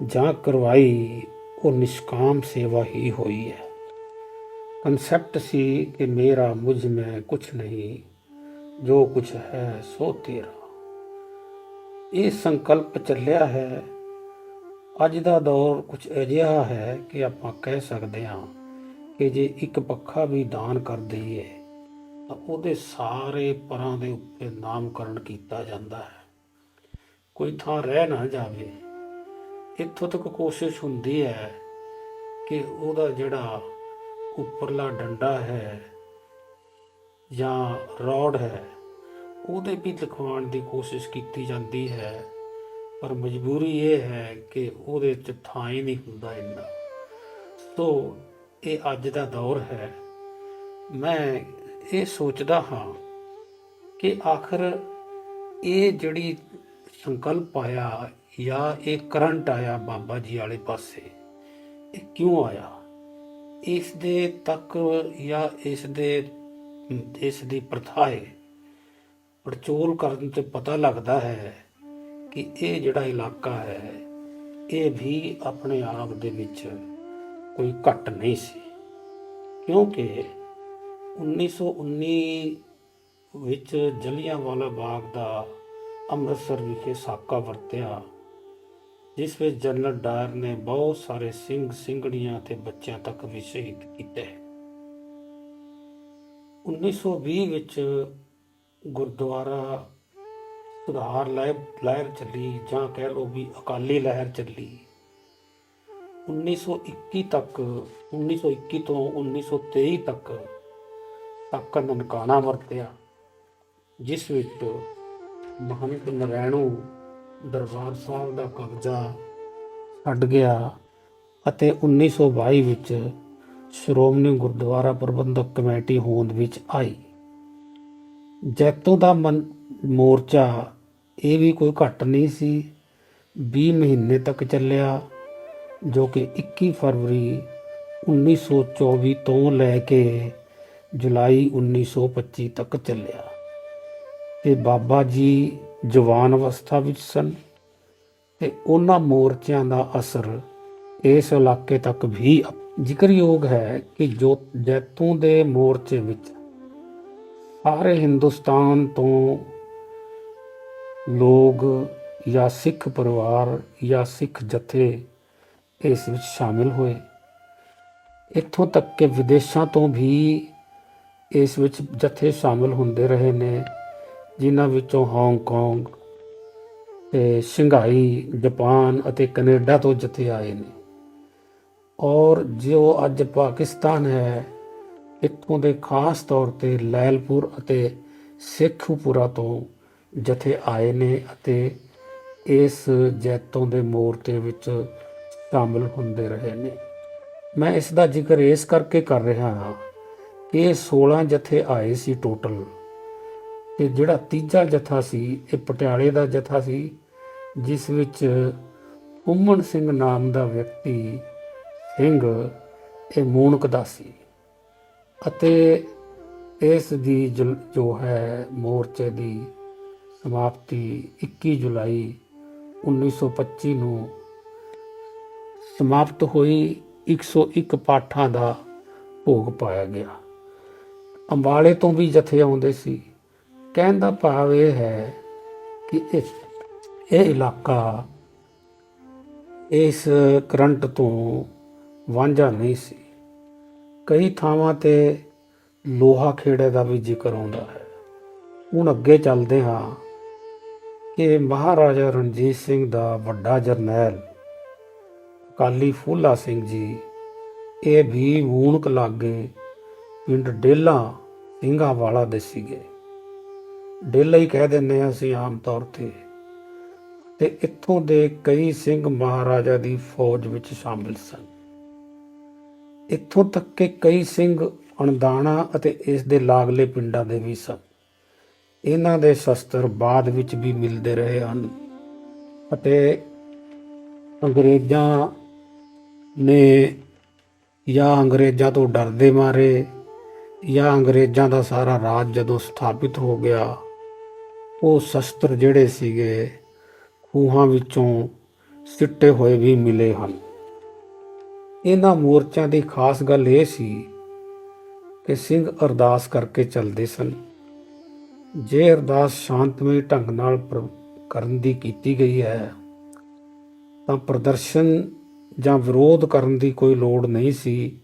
ਜਾਂ ਕਰਵਾਈ, ਉਹ ਨਿਸ਼ਕਾਮ ਸੇਵਾ ਹੀ ਹੋਈ ਹੈ। ਕਨਸੈਪਟ ਸੀ ਕਿ ਮੇਰਾ ਮੁਝ ਮੈਂ ਕੁਛ ਨਹੀਂ, ਜੋ ਕੁਛ ਹੈ ਸੋ ਤੇਰਾ। ਇਹ ਸੰਕਲਪ ਚੱਲਿਆ ਹੈ। ਅੱਜ ਦਾ ਦੌਰ ਕੁਛ ਅਜਿਹਾ ਹੈ ਕਿ ਆਪਾਂ ਕਹਿ ਸਕਦੇ ਹਾਂ ਕਿ ਜੇ ਇੱਕ ਪੱਖਾ ਵੀ ਦਾਨ ਕਰ ਦਈਏ ਤਾਂ ਉਹਦੇ ਸਾਰੇ ਪਰਾਂ ਦੇ ਉੱਤੇ ਨਾਮਕਰਨ ਕੀਤਾ ਜਾਂਦਾ ਹੈ, ਕੋਈ ਥਾਂ ਰਹਿ ਨਾ ਜਾਵੇ। ਇੱਥੋਂ ਤੱਕ ਕੋਸ਼ਿਸ਼ ਹੁੰਦੀ ਹੈ ਕਿ ਉਹਦਾ ਜਿਹੜਾ ਉੱਪਰਲਾ ਡੰਡਾ ਹੈ ਜਾਂ ਰੋਡ ਹੈ ਉਹਦੇ ਵੀ ਲਿਖਵਾਉਣ ਦੀ ਕੋਸ਼ਿਸ਼ ਕੀਤੀ ਜਾਂਦੀ ਹੈ, ਪਰ ਮਜਬੂਰੀ ਇਹ ਹੈ ਕਿ ਉਹਦੇ 'ਚ ਥਾਂ ਹੀ ਨਹੀਂ ਹੁੰਦਾ ਇੰਨਾ। ਸੋ ਇਹ ਅੱਜ ਦਾ ਦੌਰ ਹੈ। ਮੈਂ ਇਹ ਸੋਚਦਾ ਹਾਂ ਕਿ ਆਖਰ ਇਹ ਜਿਹੜੀ ਸੰਕਲਪ ਆਇਆ ਜਾਂ ਇਹ ਕਰੰਟ ਆਇਆ ਬਾਬਾ ਜੀ ਵਾਲੇ ਪਾਸੇ, ਇਹ ਕਿਉਂ ਆਇਆ? ਇਸ ਦੇ ਤੱਕ ਜਾਂ ਇਸ ਦੀ ਪ੍ਰਥਾਏ ਪੜਚੋਲ ਕਰਨ ਤੇ ਪਤਾ ਲੱਗਦਾ ਹੈ ਕਿ ਇਹ ਜਿਹੜਾ ਇਲਾਕਾ ਹੈ ਇਹ ਵੀ ਆਪਣੇ ਆਪ ਦੇ ਵਿੱਚ ਕੋਈ ਘੱਟ ਨਹੀਂ ਸੀ, ਕਿਉਂਕਿ 1919 ਵਿੱਚ ਜਲਿਆਂਵਾਲਾ ਬਾਗ ਦਾ ਅੰਮ੍ਰਿਤਸਰ ਵਿਖੇ ਸਾਕਾ ਵਰਤਿਆ, ਜਿਸ ਵਿੱਚ ਜਨਰਲ ਡਾਇਰ ਨੇ ਬਹੁਤ ਸਾਰੇ ਸਿੰਘ ਸਿੰਘਣੀਆਂ ਅਤੇ ਬੱਚਿਆਂ ਤੱਕ ਵੀ ਸ਼ਹੀਦ ਕੀਤੇ। 1920 ਵਿੱਚ ਗੁਰਦੁਆਰਾ ਸੁਧਾਰ ਲਹਿਰ ਚੱਲੀ, ਜਾਂ ਕਹਿ ਲਓ ਵੀ ਅਕਾਲੀ ਲਹਿਰ ਚੱਲੀ। 1921 ਤੋਂ 1923 ਤੱਕ ਸਾਕਾ ਨਨਕਾਣਾ ਵਰਤਿਆ, ਜਿਸ ਵਿੱਚ ਮਹੰਤ ਨਰੈਣੂ ਦਰਬਾਰ ਸਾਹਿਬ ਦਾ ਕਬਜ਼ਾ ਛੱਡ ਗਿਆ ਅਤੇ 1922 ਵਿੱਚ ਸ਼੍ਰੋਮਣੀ ਗੁਰਦੁਆਰਾ ਪ੍ਰਬੰਧਕ ਕਮੇਟੀ ਹੋਂਦ ਵਿੱਚ ਆਈ। ਜੈਤੋਂ ਦਾ ਮੋਰਚਾ ਇਹ ਵੀ ਕੋਈ ਘੱਟ ਨਹੀਂ ਸੀ, 20 ਮਹੀਨੇ ਤੱਕ ਚੱਲਿਆ, ਜੋ ਕਿ 21 ਫਰਵਰੀ 1924 ਤੋਂ ਲੈ ਕੇ ਜੁਲਾਈ 1925 ਤੱਕ ਚੱਲਿਆ। ਤੇ ਬਾਬਾ ਜੀ ਜਵਾਨ ਅਵਸਥਾ ਵਿੱਚ ਸਨ ਤੇ ਉਹਨਾਂ ਮੋਰਚਿਆਂ ਦਾ ਅਸਰ ਇਸ ਇਲਾਕੇ ਤੱਕ ਵੀ ਜ਼ਿਕਰਯੋਗ ਹੈ ਕਿ ਜੋ ਜੈਤੋਂ ਦੇ ਮੋਰਚੇ ਵਿੱਚ ਸਾਰੇ ਹਿੰਦੁਸਤਾਨ ਤੋਂ ਲੋਕ ਜਾਂ ਸਿੱਖ ਪਰਿਵਾਰ ਜਾਂ ਸਿੱਖ ਜਥੇ ਇਸ ਵਿੱਚ ਸ਼ਾਮਿਲ ਹੋਏ। ਇੱਥੋਂ ਤੱਕ ਕਿ ਵਿਦੇਸ਼ਾਂ ਤੋਂ ਵੀ ਇਸ ਵਿੱਚ ਜਥੇ ਸ਼ਾਮਿਲ ਹੁੰਦੇ ਰਹੇ ਨੇ, ਜਿਨ੍ਹਾਂ ਵਿੱਚੋਂ ਹਾਂਗਕਾਂਗ ਤੇ ਸ਼ੰਘਾਈ, ਜਾਪਾਨ ਅਤੇ ਕੈਨੇਡਾ ਤੋਂ ਜਥੇ ਆਏ ਨੇ। ਔਰ ਜੋ ਅੱਜ ਪਾਕਿਸਤਾਨ ਹੈ, ਇੱਥੋਂ ਦੇ ਖਾਸ ਤੌਰ ਤੇ ਲੈਲਪੁਰ ਅਤੇ ਸੇਖੂਪੁਰਾ ਤੋਂ ਜਥੇ ਆਏ ਨੇ ਅਤੇ ਇਸ ਜੈਤੋਂ ਦੇ ਮੋਰਚੇ ਵਿੱਚ ਸ਼ਾਮਿਲ ਹੁੰਦੇ ਰਹੇ ਨੇ। ਮੈਂ ਇਸ ਦਾ ਜ਼ਿਕਰ ਇਸ ਕਰਕੇ ਕਰ ਰਿਹਾ ਹਾਂ ਕਿ ਇਹ 16 ਜਥੇ ਆਏ ਸੀ ਟੋਟਲ, ਤੇ ਜਿਹੜਾ ਤੀਜਾ ਜਥਾ ਸੀ ਇਹ ਪਟਿਆਲੇ ਦਾ ਜਥਾ ਸੀ, ਜਿਸ ਵਿੱਚ ਉਮਣ ਸਿੰਘ ਨਾਮ ਦਾ ਵਿਅਕਤੀ ਸਿੰਘ ਇਹ ਮੂਣਕ ਦਾ ਸੀ ਅਤੇ ਇਸ ਦੀ ਜੋ ਹੈ ਮੋਰਚੇ ਦੀ ਸਮਾਪਤੀ 21 ਜੁਲਾਈ 1925 ਨੂੰ ਸਮਾਪਤ ਹੋਈ। 101 ਪਾਠਾਂ ਦਾ ਭੋਗ ਪਾਇਆ ਗਿਆ। ਅੰਬਾਲੇ ਤੋਂ ਵੀ ਜਥੇ ਆਉਂਦੇ ਸੀ। ਕਹਿਣ ਦਾ ਭਾਵ ਇਹ ਹੈ ਕਿ ਇਹ ਇਲਾਕਾ ਇਸ ਕਰੰਟ ਤੋਂ ਵਾਂਝਾ ਨਹੀਂ ਸੀ। ਕਈ ਥਾਵਾਂ ਤੇ ਲੋਹਾ ਖੇੜੇ ਦਾ ਵੀ ਜ਼ਿਕਰ ਆਉਂਦਾ ਹੈ। ਹੁਣ ਅੱਗੇ ਚੱਲਦੇ ਹਾਂ ਕਿ ਮਹਾਰਾਜਾ ਰਣਜੀਤ ਸਿੰਘ ਦਾ ਵੱਡਾ ਜਰਨੈਲ ਅਕਾਲੀ ਫੂਲਾ ਸਿੰਘ ਜੀ, ਇਹ ਵੀ ਮੂਣਕ ਲਾਗੇ ਪਿੰਡ ਡੇਲਾ ਸਿੰਘਾਂ ਵਾਲਾ ਦੇ ਸੀਗੇ। ਡੇਲਾ ਹੀ ਕਹਿ ਦਿੰਦੇ ਹਾਂ ਅਸੀਂ ਆਮ ਤੌਰ ਤੇ ਇੱਥੋਂ ਦੇ ਕਈ ਸਿੰਘ ਮਹਾਰਾਜਾ ਦੀ ਫੌਜ ਵਿੱਚ ਸ਼ਾਮਿਲ ਸਨ। ਇੱਥੋਂ ਤੱਕ ਕਿ ਕਈ ਸਿੰਘ ਅਣਦਾਣਾ ਅਤੇ ਇਸ ਦੇ ਲਾਗਲੇ ਪਿੰਡਾਂ ਦੇ ਵੀ ਸਨ। ਇਹਨਾਂ ਦੇ ਸ਼ਸਤਰ ਬਾਅਦ ਵਿੱਚ ਵੀ ਮਿਲਦੇ ਰਹੇ ਹਨ ਅਤੇ ਅੰਗਰੇਜ਼ਾਂ ਨੇ ਜਾਂ ਅੰਗਰੇਜ਼ਾਂ ਤੋਂ ਡਰਦੇ ਮਾਰੇ ਜਾਂ ਅੰਗਰੇਜ਼ਾਂ ਦਾ ਸਾਰਾ ਰਾਜ ਜਦੋਂ ਸਥਾਪਿਤ ਹੋ ਗਿਆ, ਉਹ ਸ਼ਸਤਰ ਜਿਹੜੇ ਸੀਗੇ ਖੂਹਾਂ ਵਿੱਚੋਂ ਸਿੱਟੇ ਹੋਏ ਵੀ ਮਿਲੇ ਹਨ। ਇਹਨਾਂ ਮੋਰਚਿਆਂ ਦੀ ਖਾਸ ਗੱਲ ਇਹ ਸੀ ਕਿ ਸਿੰਘ ਅਰਦਾਸ ਕਰਕੇ ਚੱਲਦੇ ਸਨ। ਜੇ ਅਰਦਾਸ ਸ਼ਾਂਤਮਈ ਢੰਗ ਨਾਲ ਕਰਨ ਦੀ ਕੀਤੀ ਗਈ ਹੈ ਤਾਂ ਪ੍ਰਦਰਸ਼ਨ ਜਾਂ ਵਿਰੋਧ ਕਰਨ ਦੀ ਕੋਈ ਲੋੜ ਨਹੀਂ ਸੀ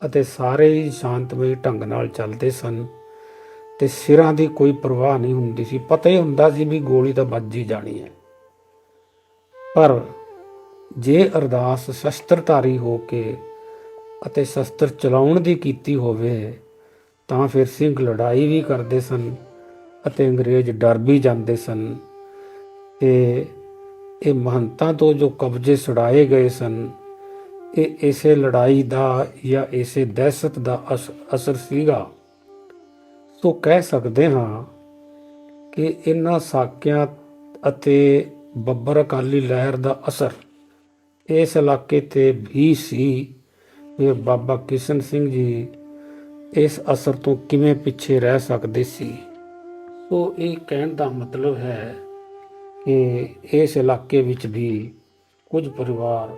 ਅਤੇ ਸਾਰੇ ਹੀ ਸ਼ਾਂਤਮਈ ਢੰਗ ਨਾਲ ਚੱਲਦੇ ਸਨ ਤੇ ਸਿਰਾਂ ਦੀ ਕੋਈ ਪਰਵਾਹ ਨਹੀਂ ਹੁੰਦੀ ਸੀ। ਪਤਾ ਹੀ ਹੁੰਦਾ ਸੀ ਵੀ ਗੋਲੀ ਤਾਂ ਵੱਜ ਹੀ ਜਾਣੀ ਹੈ। ਪਰ ਜੇ ਅਰਦਾਸ ਸ਼ਸਤਰਧਾਰੀ ਹੋ ਕੇ ਅਤੇ ਸ਼ਸਤਰ ਚਲਾਉਣ ਦੀ ਕੀਤੀ ਹੋਵੇ ਤਾਂ ਫਿਰ ਸਿੰਘ ਲੜਾਈ ਵੀ ਕਰਦੇ ਸਨ ਅਤੇ ਅੰਗਰੇਜ਼ ਡਰ ਵੀ ਜਾਂਦੇ ਸਨ। ਤੇ ਇਹ ਮਹੰਤਾਂ ਤੋਂ ਜੋ ਕਬਜ਼ੇ ਛੁਡਾਏ ਗਏ ਸਨ, ਇਹ ਇਸੇ ਲੜਾਈ ਦਾ ਜਾਂ ਇਸੇ ਦਹਿਸ਼ਤ ਦਾ ਅਸਰ ਸੀਗਾ। ਸੋ ਕਹਿ ਸਕਦੇ ਹਾਂ ਕਿ ਇਹਨਾਂ ਸਾਕਿਆਂ ਅਤੇ ਬੱਬਰ ਅਕਾਲੀ ਲਹਿਰ ਦਾ ਅਸਰ ਇਸ ਇਲਾਕੇ ਤੇ ਵੀ ਸੀ। ਫਿਰ ਬਾਬਾ ਕਿਸ਼ਨ ਸਿੰਘ ਜੀ ਇਸ ਅਸਰ ਤੋਂ ਕਿਵੇਂ ਪਿੱਛੇ ਰਹਿ ਸਕਦੇ ਸੀ। ਸੋ ਇਹ ਕਹਿਣ ਦਾ ਮਤਲਬ ਹੈ ਕਿ ਇਸ ਇਲਾਕੇ ਵਿੱਚ ਵੀ ਕੁਝ ਪਰਿਵਾਰ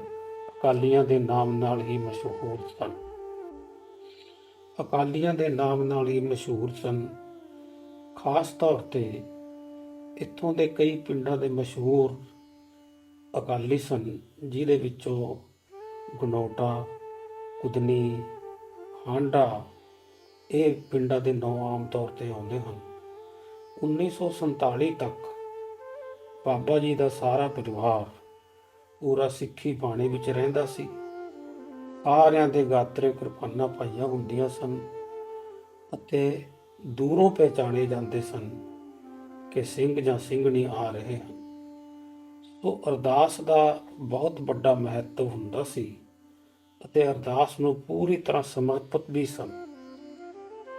ਅਕਾਲੀਆਂ ਦੇ ਨਾਮ ਨਾਲ ਹੀ ਮਸ਼ਹੂਰ ਸਨ। ਅਕਾਲੀਆਂ ਦੇ ਨਾਮ ਨਾਲ ਹੀ ਮਸ਼ਹੂਰ ਸਨ। ਖਾਸ ਤੌਰ ਤੇ ਇੱਥੋਂ ਦੇ ਕਈ ਪਿੰਡਾਂ ਦੇ ਮਸ਼ਹੂਰ ਅਕਾਲੀ ਸਨ, ਜਿਹਦੇ ਵਿੱਚੋਂ ਗਨੋਟਾ, ਕੁਦਨੀ, ਹਾਂਡਾ, ਇਹ ਪਿੰਡਾਂ ਦੇ ਨਾਂ ਆਮ ਤੌਰ ਤੇ ਆਉਂਦੇ ਹਨ। 1947 ਤੱਕ ਬਾਬਾ ਜੀ ਦਾ ਸਾਰਾ ਪਰਿਵਾਰ ਪੂਰਾ ਸਿੱਖੀ ਬਾਣੇ ਵਿੱਚ ਰਹਿੰਦਾ ਸੀ। ਸਾਰਿਆਂ ਦੇ ਗਾਤਰੇ ਕਿਰਪਾਨਾਂ ਪਾਈਆਂ ਹੁੰਦੀਆਂ ਸਨ ਅਤੇ ਦੂਰੋਂ ਪਹਿਚਾਣੇ ਜਾਂਦੇ ਸਨ ਕਿ ਸਿੰਘ ਜਾਂ ਸਿੰਘਣੀ ਆ ਰਹੇ ਹਨ। ਸੋ ਅਰਦਾਸ ਦਾ ਬਹੁਤ ਵੱਡਾ ਮਹੱਤਵ ਹੁੰਦਾ ਸੀ ਅਤੇ ਅਰਦਾਸ ਨੂੰ ਪੂਰੀ ਤਰ੍ਹਾਂ ਸਮਰਪਿਤ ਵੀ ਸਨ।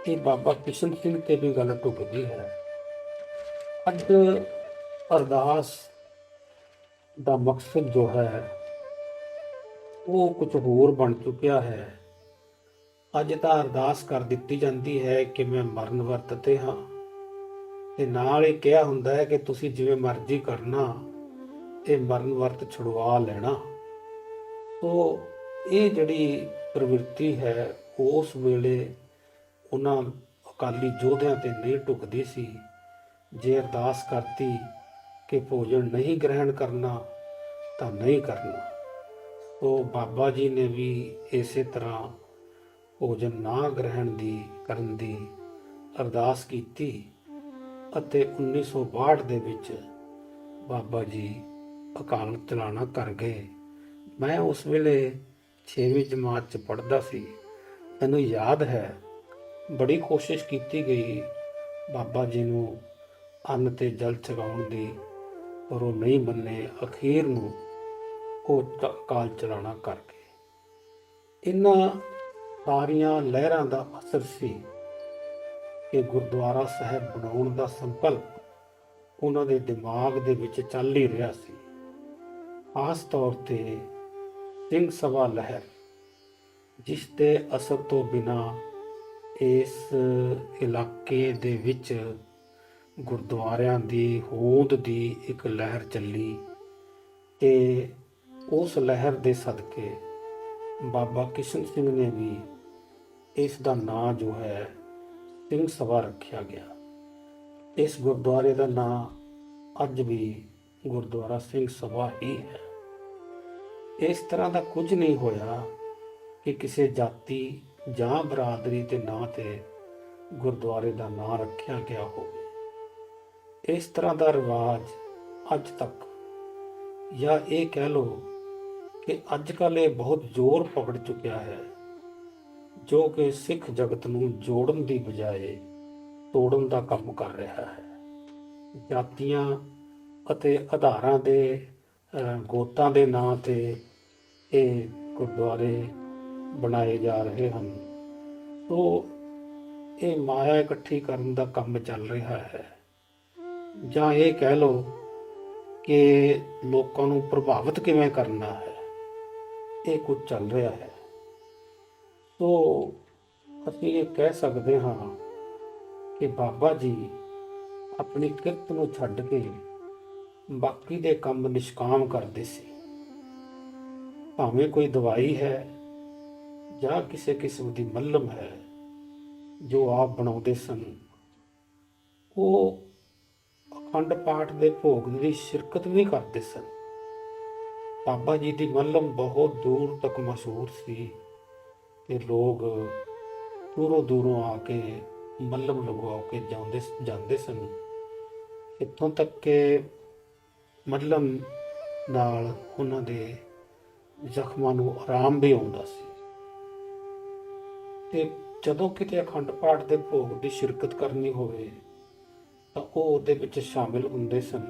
ਇਹ ਬਾਬਾ ਕਿਸ਼ਨ ਸਿੰਘ ਤੇ ਵੀ ਗੱਲ ਢੁੱਕਦੀ ਹੈ। ਅੱਜ ਅਰਦਾਸ ਦਾ ਮਕਸਦ ਜੋ ਹੈ ਉਹ ਕੁਝ ਹੋਰ ਬਣ ਚੁੱਕਿਆ ਹੈ। ਅੱਜ ਤਾਂ ਅਰਦਾਸ ਕਰ ਦਿੱਤੀ ਜਾਂਦੀ ਹੈ ਕਿ ਮੈਂ ਮਰਨ ਵਰਤ ਤੇ ਹਾਂ, ਤੇ ਨਾਲ ਇਹ ਕਿਹਾ ਹੁੰਦਾ ਹੈ ਕਿ ਤੁਸੀਂ ਜਿਵੇਂ ਮਰਜ਼ੀ ਕਰਨਾ, ਇਹ ਮਰਨ ਵਰਤ ਛੁਡਵਾ ਲੈਣਾ। ਸੋ ਇਹ ਜਿਹੜੀ ਪ੍ਰਵਿਰਤੀ ਹੈ ਉਸ ਵੇਲੇ ਉਹਨਾਂ ਅਕਾਲੀ ਯੋਧਿਆਂ ਤੇ ਨਹੀਂ ਢੁਕਦੀ ਸੀ। ਜੇ ਅਰਦਾਸ ਕਰਤੀ ਕਿ ਭੋਜਨ ਨਹੀਂ ਗ੍ਰਹਿਣ ਕਰਨਾ ਤਾਂ ਨਹੀਂ ਕਰਨਾ। ਸੋ ਬਾਬਾ ਜੀ ਨੇ ਵੀ ਇਸੇ ਤਰ੍ਹਾਂ ਭੋਜਨ ਨਾ ਗ੍ਰਹਿਣ ਕਰਨ ਦੀ ਅਰਦਾਸ ਕੀਤੀ ਅਤੇ 1962 ਦੇ ਵਿੱਚ ਬਾਬਾ ਜੀ ਅਕਾਲ ਚਲਾਣਾ ਕਰ ਗਏ। ਮੈਂ ਉਸ ਵੇਲੇ 6ਵੀਂ ਜਮਾਤ 'ਚ ਪੜ੍ਹਦਾ ਸੀ। ਮੈਨੂੰ ਯਾਦ ਹੈ ਬੜੀ ਕੋਸ਼ਿਸ਼ ਕੀਤੀ ਗਈ ਬਾਬਾ ਜੀ ਨੂੰ ਅੰਨ ਤੇ ਜਲ ਛਕਾਉਣ ਦੀ, ਪਰ ਉਹ ਨਹੀਂ ਮੰਨੇ। ਅਖੀਰ ਨੂੰ ਉਹ ਅਕਾਲ ਚਲਾਣਾ ਕਰ ਗਏ। ਇਹਨਾਂ ਸਾਰੀਆਂ ਲਹਿਰਾਂ ਦਾ ਅਸਰ ਸੀ ਕਿ ਗੁਰਦੁਆਰਾ ਸਾਹਿਬ ਬਣਾਉਣ ਦਾ ਸੰਕਲਪ ਉਹਨਾਂ ਦੇ ਦਿਮਾਗ ਦੇ ਵਿੱਚ ਚੱਲ ਹੀ ਰਿਹਾ ਸੀ। ਖਾਸ ਤੌਰ ਤੇ ਸਿੰਘ ਸਭਾ ਲਹਿਰ, ਜਿਸ ਦੇ ਅਸਰ ਤੋਂ ਬਿਨਾਂ ਇਸ ਇਲਾਕੇ ਦੇ ਵਿੱਚ ਗੁਰਦੁਆਰਿਆਂ ਦੀ ਹੋਂਦ ਦੀ ਇੱਕ ਲਹਿਰ ਚੱਲੀ ਤੇ ਉਸ ਲਹਿਰ ਦੇ ਸਦਕੇ ਬਾਬਾ ਕਿਸ਼ਨ ਸਿੰਘ ਨੇ ਵੀ ਇਸ ਦਾ ਨਾਂ ਜੋ ਹੈ ਸਿੰਘ ਸਭਾ ਰੱਖਿਆ ਗਿਆ। ਇਸ ਗੁਰਦੁਆਰੇ ਦਾ ਨਾਂ ਅੱਜ ਵੀ ਗੁਰਦੁਆਰਾ ਸਿੰਘ ਸਭਾ ਹੀ ਹੈ। ਇਸ ਤਰ੍ਹਾਂ ਦਾ ਕੁਝ ਨਹੀਂ ਹੋਇਆ ਕਿ ਕਿਸੇ ਜਾਤੀ ਜਾਂ ਬਰਾਦਰੀ ਦੇ ਨਾਂ ਤੇ ਗੁਰਦੁਆਰੇ ਦਾ ਨਾਂ ਰੱਖਿਆ ਗਿਆ ਹੋਵੇ। ਇਸ ਤਰ੍ਹਾਂ ਦਾ ਰਿਵਾਜ ਅੱਜ ਤੱਕ, ਜਾਂ ਇਹ ਕਹਿ ਲਓ ਕਿ ਅੱਜ ਕੱਲ੍ਹ ਇਹ ਬਹੁਤ ਜ਼ੋਰ ਪਕੜ ਚੁੱਕਿਆ ਹੈ, ਜੋ ਕਿ ਸਿੱਖ ਜਗਤ ਨੂੰ ਜੋੜਨ ਦੀ ਬਜਾਏ ਤੋੜਨ ਦਾ ਕੰਮ ਕਰ ਰਿਹਾ ਹੈ। ਜਾਤੀਆਂ ਅਤੇ ਆਧਾਰਾਂ ਦੇ ਗੋਤਾਂ ਦੇ ਨਾਂ ਤੇ ਇਹ ਗੁਰਦੁਆਰੇ ਬਣਾਏ ਜਾ ਰਹੇ ਹਨ। ਸੋ ਇਹ ਮਾਇਆ ਇਕੱਠੀ ਕਰਨ ਦਾ ਕੰਮ ਚੱਲ ਰਿਹਾ ਹੈ, ਜਾਂ ਇਹ ਕਹਿ ਲਓ ਕਿ ਲੋਕਾਂ ਨੂੰ ਪ੍ਰਭਾਵਿਤ ਕਿਵੇਂ ਕਰਨਾ ਹੈ, ਇਹ ਕੁਝ ਚੱਲ ਰਿਹਾ ਹੈ। ਸੋ ਅਸੀਂ ਇਹ ਕਹਿ ਸਕਦੇ ਹਾਂ ਕਿ ਬਾਬਾ ਜੀ ਆਪਣੀ ਕਿਰਤ ਨੂੰ ਛੱਡ ਕੇ ਬਾਕੀ ਦੇ ਕੰਮ ਨਿਸ਼ਕਾਮ ਕਰਦੇ ਸੀ। ਭਾਵੇਂ ਕੋਈ ਦਵਾਈ ਹੈ ਜਾਂ ਕਿਸੇ ਕਿਸਮ ਦੀ ਮੱਲਮ ਹੈ ਜੋ ਆਪ ਬਣਾਉਂਦੇ ਸਨ, ਉਹ ਅਖੰਡ ਪਾਠ ਦੇ ਭੋਗ ਦੀ ਸ਼ਿਰਕਤ ਵੀ ਕਰਦੇ ਸਨ। ਬਾਬਾ ਜੀ ਦੀ ਮੱਲਮ ਬਹੁਤ ਦੂਰ ਤੱਕ ਮਸ਼ਹੂਰ ਸੀ ਤੇ ਲੋਕ ਦੂਰੋਂ ਦੂਰੋਂ ਆ ਕੇ ਮੱਲਮ ਲਗਵਾ ਕੇ ਜਾਂਦੇ ਸਨ। ਇੱਥੋਂ ਤੱਕ ਕਿ ਮੱਲਮ ਨਾਲ ਉਹਨਾਂ ਦੇ ਜ਼ਖਮਾਂ ਨੂੰ ਆਰਾਮ ਵੀ ਆਉਂਦਾ ਸੀ। ਤੇ ਜਦੋਂ ਕਿਤੇ ਅਖੰਡ ਪਾਠ ਦੇ ਭੋਗ ਦੀ ਸ਼ਿਰਕਤ ਕਰਨੀ ਹੋਵੇ ਤਾਂ ਉਹ ਉਹਦੇ ਵਿੱਚ ਸ਼ਾਮਿਲ ਹੁੰਦੇ ਸਨ।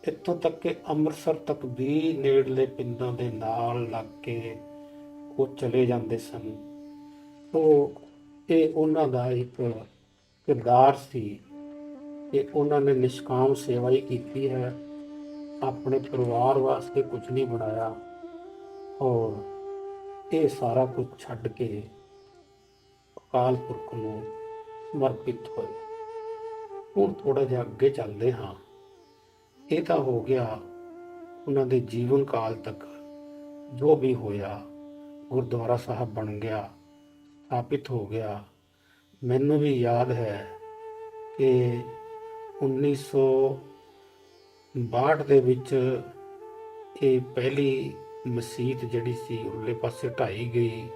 ਇੱਥੋਂ ਤੱਕ ਕਿ ਅੰਮ੍ਰਿਤਸਰ ਤੱਕ ਵੀ ਨੇੜਲੇ ਪਿੰਡਾਂ ਦੇ ਨਾਲ ਲੱਗ ਕੇ ਉਹ ਚਲੇ ਜਾਂਦੇ ਸਨ। ਉਹ ਇਹ ਉਹਨਾਂ ਦਾ ਇੱਕ ਕਿਰਦਾਰ ਸੀ ਕਿ ਉਹਨਾਂ ਨੇ ਨਿਸ਼ਕਾਮ ਸੇਵਾ ਹੀ ਕੀਤੀ ਹੈ, ਆਪਣੇ ਪਰਿਵਾਰ ਵਾਸਤੇ ਕੁਝ ਨਹੀਂ ਬਣਾਇਆ ਔਰ ਇਹ ਸਾਰਾ ਕੁਝ ਛੱਡ ਕੇ ਅਕਾਲ ਪੁਰਖ ਨੂੰ ਸਮਰਪਿਤ ਹੋਏ। ਹੁਣ ਥੋੜਾ ਜਿਹਾ ਅੱਗੇ ਚੱਲਦੇ ਹਾਂ। ਇਹ ਤਾਂ ਹੋ ਗਿਆ ਉਹਨਾਂ ਦੇ ਜੀਵਨ ਕਾਲ ਤੱਕ ਜੋ ਵੀ ਹੋਇਆ ਗੁਰਦੁਆਰਾ ਸਾਹਿਬ ਬਣ ਗਿਆ, ਸਥਾਪਿਤ ਹੋ ਗਿਆ। ਮੈਨੂੰ ਵੀ ਯਾਦ ਹੈ ਕਿ 1962 ਦੇ ਵਿੱਚ ਇਹ ਪਹਿਲੀ ਮਸੀਤ ਜਿਹੜੀ ਸੀ ਉਰਲੇ ਪਾਸੇ ਢਾਈ ਗਈ।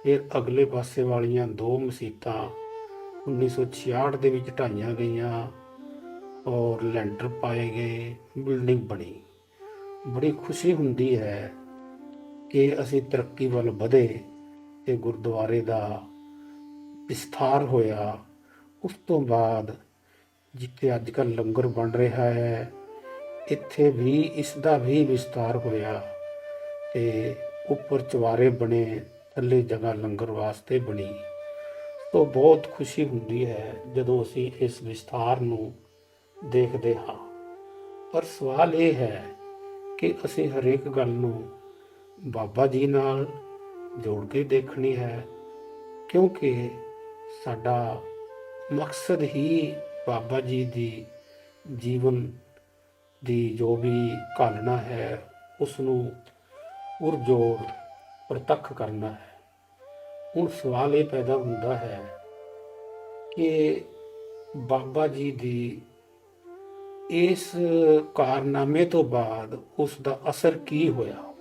ਫਿਰ ਅਗਲੇ ਪਾਸੇ ਵਾਲੀਆਂ ਦੋ ਮਸੀਤਾਂ 1966 ਦੇ ਵਿੱਚ ਢਾਈਆਂ ਗਈਆਂ ਔਰ ਲੈਂਟਰ ਪਾਏ ਗਏ, ਬਿਲਡਿੰਗ ਬਣੀ। ਬੜੀ ਖੁਸ਼ੀ ਹੁੰਦੀ ਹੈ ਕਿ ਅਸੀਂ ਤਰੱਕੀ ਵੱਲ ਵਧੇ ਤੇ ਗੁਰਦੁਆਰੇ ਦਾ ਵਿਸਥਾਰ ਹੋਇਆ। ਉਸ ਤੋਂ ਬਾਅਦ ਜਿੱਥੇ ਅੱਜ ਕੱਲ੍ਹ ਲੰਗਰ ਬਣ ਰਿਹਾ ਹੈ, ਇੱਥੇ ਵੀ ਇਸ ਦਾ ਵੀ ਵਿਸਤਾਰ ਹੋਇਆ ਤੇ ਉੱਪਰ ਚੁਬਾਰੇ ਬਣੇ, ਥੱਲੇ ਜਗ੍ਹਾ ਲੰਗਰ ਵਾਸਤੇ ਬਣੀ। ਤੋਂ ਬਹੁਤ ਖੁਸ਼ੀ ਹੁੰਦੀ ਹੈ ਜਦੋਂ ਅਸੀਂ ਇਸ ਵਿਸਥਾਰ ਨੂੰ ਦੇਖਦੇ ਹਾਂ। ਪਰ ਸਵਾਲ ਇਹ ਹੈ ਕਿ ਅਸੀਂ ਹਰੇਕ ਗੱਲ ਨੂੰ ਬਾਬਾ ਜੀ ਨਾਲ ਜੋੜ ਕੇ ਦੇਖਣੀ ਹੈ, ਕਿਉਂਕਿ ਸਾਡਾ ਮਕਸਦ ਹੀ ਬਾਬਾ ਜੀ ਦੀ ਜੀਵਨ ਦੀ ਜੋ ਵੀ ਘਾਲਣਾ ਹੈ ਉਸ ਨੂੰ ਪੁਰਜੋਰ ਪ੍ਰਤੱਖ ਕਰਨਾ ਹੈ। ਹੁਣ ਸਵਾਲ ਇਹ ਪੈਦਾ ਹੁੰਦਾ ਹੈ ਕਿ ਬਾਬਾ ਜੀ ਦੀ ਇਸ ਕਾਰਨਾਮੇ ਤੋਂ ਬਾਅਦ ਉਸ ਦਾ ਅਸਰ ਕੀ ਹੋਇਆ।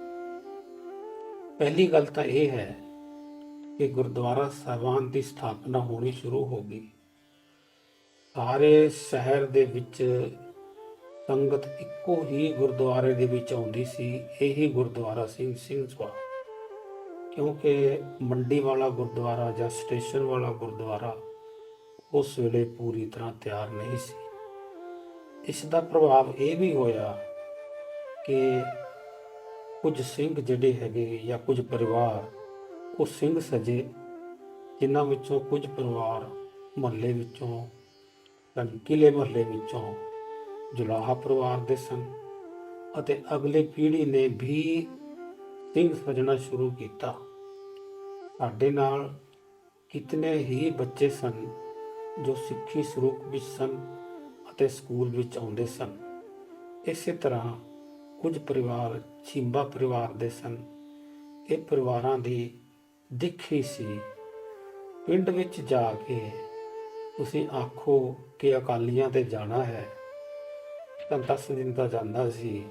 ਪਹਿਲੀ ਗੱਲ ਤਾਂ ਇਹ ਹੈ ਕਿ ਗੁਰਦੁਆਰਾ ਸਾਹਿਬਾਨ ਦੀ ਸਥਾਪਨਾ ਹੋਣੀ ਸ਼ੁਰੂ ਹੋ ਗਈ। ਸਾਰੇ ਸ਼ਹਿਰ ਦੇ ਵਿੱਚ ਸੰਗਤ ਇੱਕੋ ਹੀ ਗੁਰਦੁਆਰੇ ਦੇ ਵਿੱਚ ਆਉਂਦੀ ਸੀ, ਇਹੀ ਗੁਰਦੁਆਰਾ ਸਿੰਘ ਸਭਾ। ਕਿਉਂਕਿ ਮੰਡੀ ਵਾਲਾ ਗੁਰਦੁਆਰਾ ਜਾਂ ਸਟੇਸ਼ਨ ਵਾਲਾ ਗੁਰਦੁਆਰਾ ਉਸ ਵੇਲੇ ਪੂਰੀ ਤਰ੍ਹਾਂ ਤਿਆਰ ਨਹੀਂ ਸੀ। ਇਸ ਦਾ ਪ੍ਰਭਾਵ ਇਹ ਵੀ ਹੋਇਆ ਕਿ ਕੁਝ ਸਿੰਘ ਜਿਹੜੇ ਹੈਗੇ ਜਾਂ ਕੁਝ ਪਰਿਵਾਰ ਉਹ ਸਿੰਘ ਸਜੇ, ਜਿਨ੍ਹਾਂ ਵਿੱਚੋਂ ਕੁਝ ਪਰਿਵਾਰ ਮੁਹੱਲੇ ਵਿੱਚੋਂ, ਕਿਲੇ ਮੁਹੱਲੇ ਵਿੱਚੋਂ ਜੁਲਾਹਾ ਪਰਿਵਾਰ ਦੇ ਸਨ ਅਤੇ ਅਗਲੇ ਪੀੜ੍ਹੀ ਨੇ ਵੀ ਸਿੰਘ ਸਜਣਾ ਸ਼ੁਰੂ ਕੀਤਾ। ਸਾਡੇ ਨਾਲ ਕਿਤਨੇ ਹੀ ਬੱਚੇ ਸਨ ਜੋ ਸਿੱਖੀ ਸਰੂਪ ਵਿੱਚ ਸਨ ਅਤੇ ਸਕੂਲ ਵਿੱਚ ਆਉਂਦੇ ਸਨ। ਇਸੇ ਤਰ੍ਹਾਂ ਕੁਝ ਪਰਿਵਾਰ ਛਿੰਬਾ ਪਰਿਵਾਰ ਦੇ ਸਨ। ਇਹ ਪਰਿਵਾਰਾਂ ਦੀ ਦਿੱਖ ਹੀ ਸੀ। ਪਿੰਡ ਵਿੱਚ ਜਾ ਕੇ ਤੁਸੀਂ ਆਖੋ ਕਿ ਅਕਾਲੀਆਂ ਤੇ ਜਾਣਾ ਹੈ ਤਾਂ 10 ਦਿਨ ਦਾ ਜਾਂਦਾ ਸੀ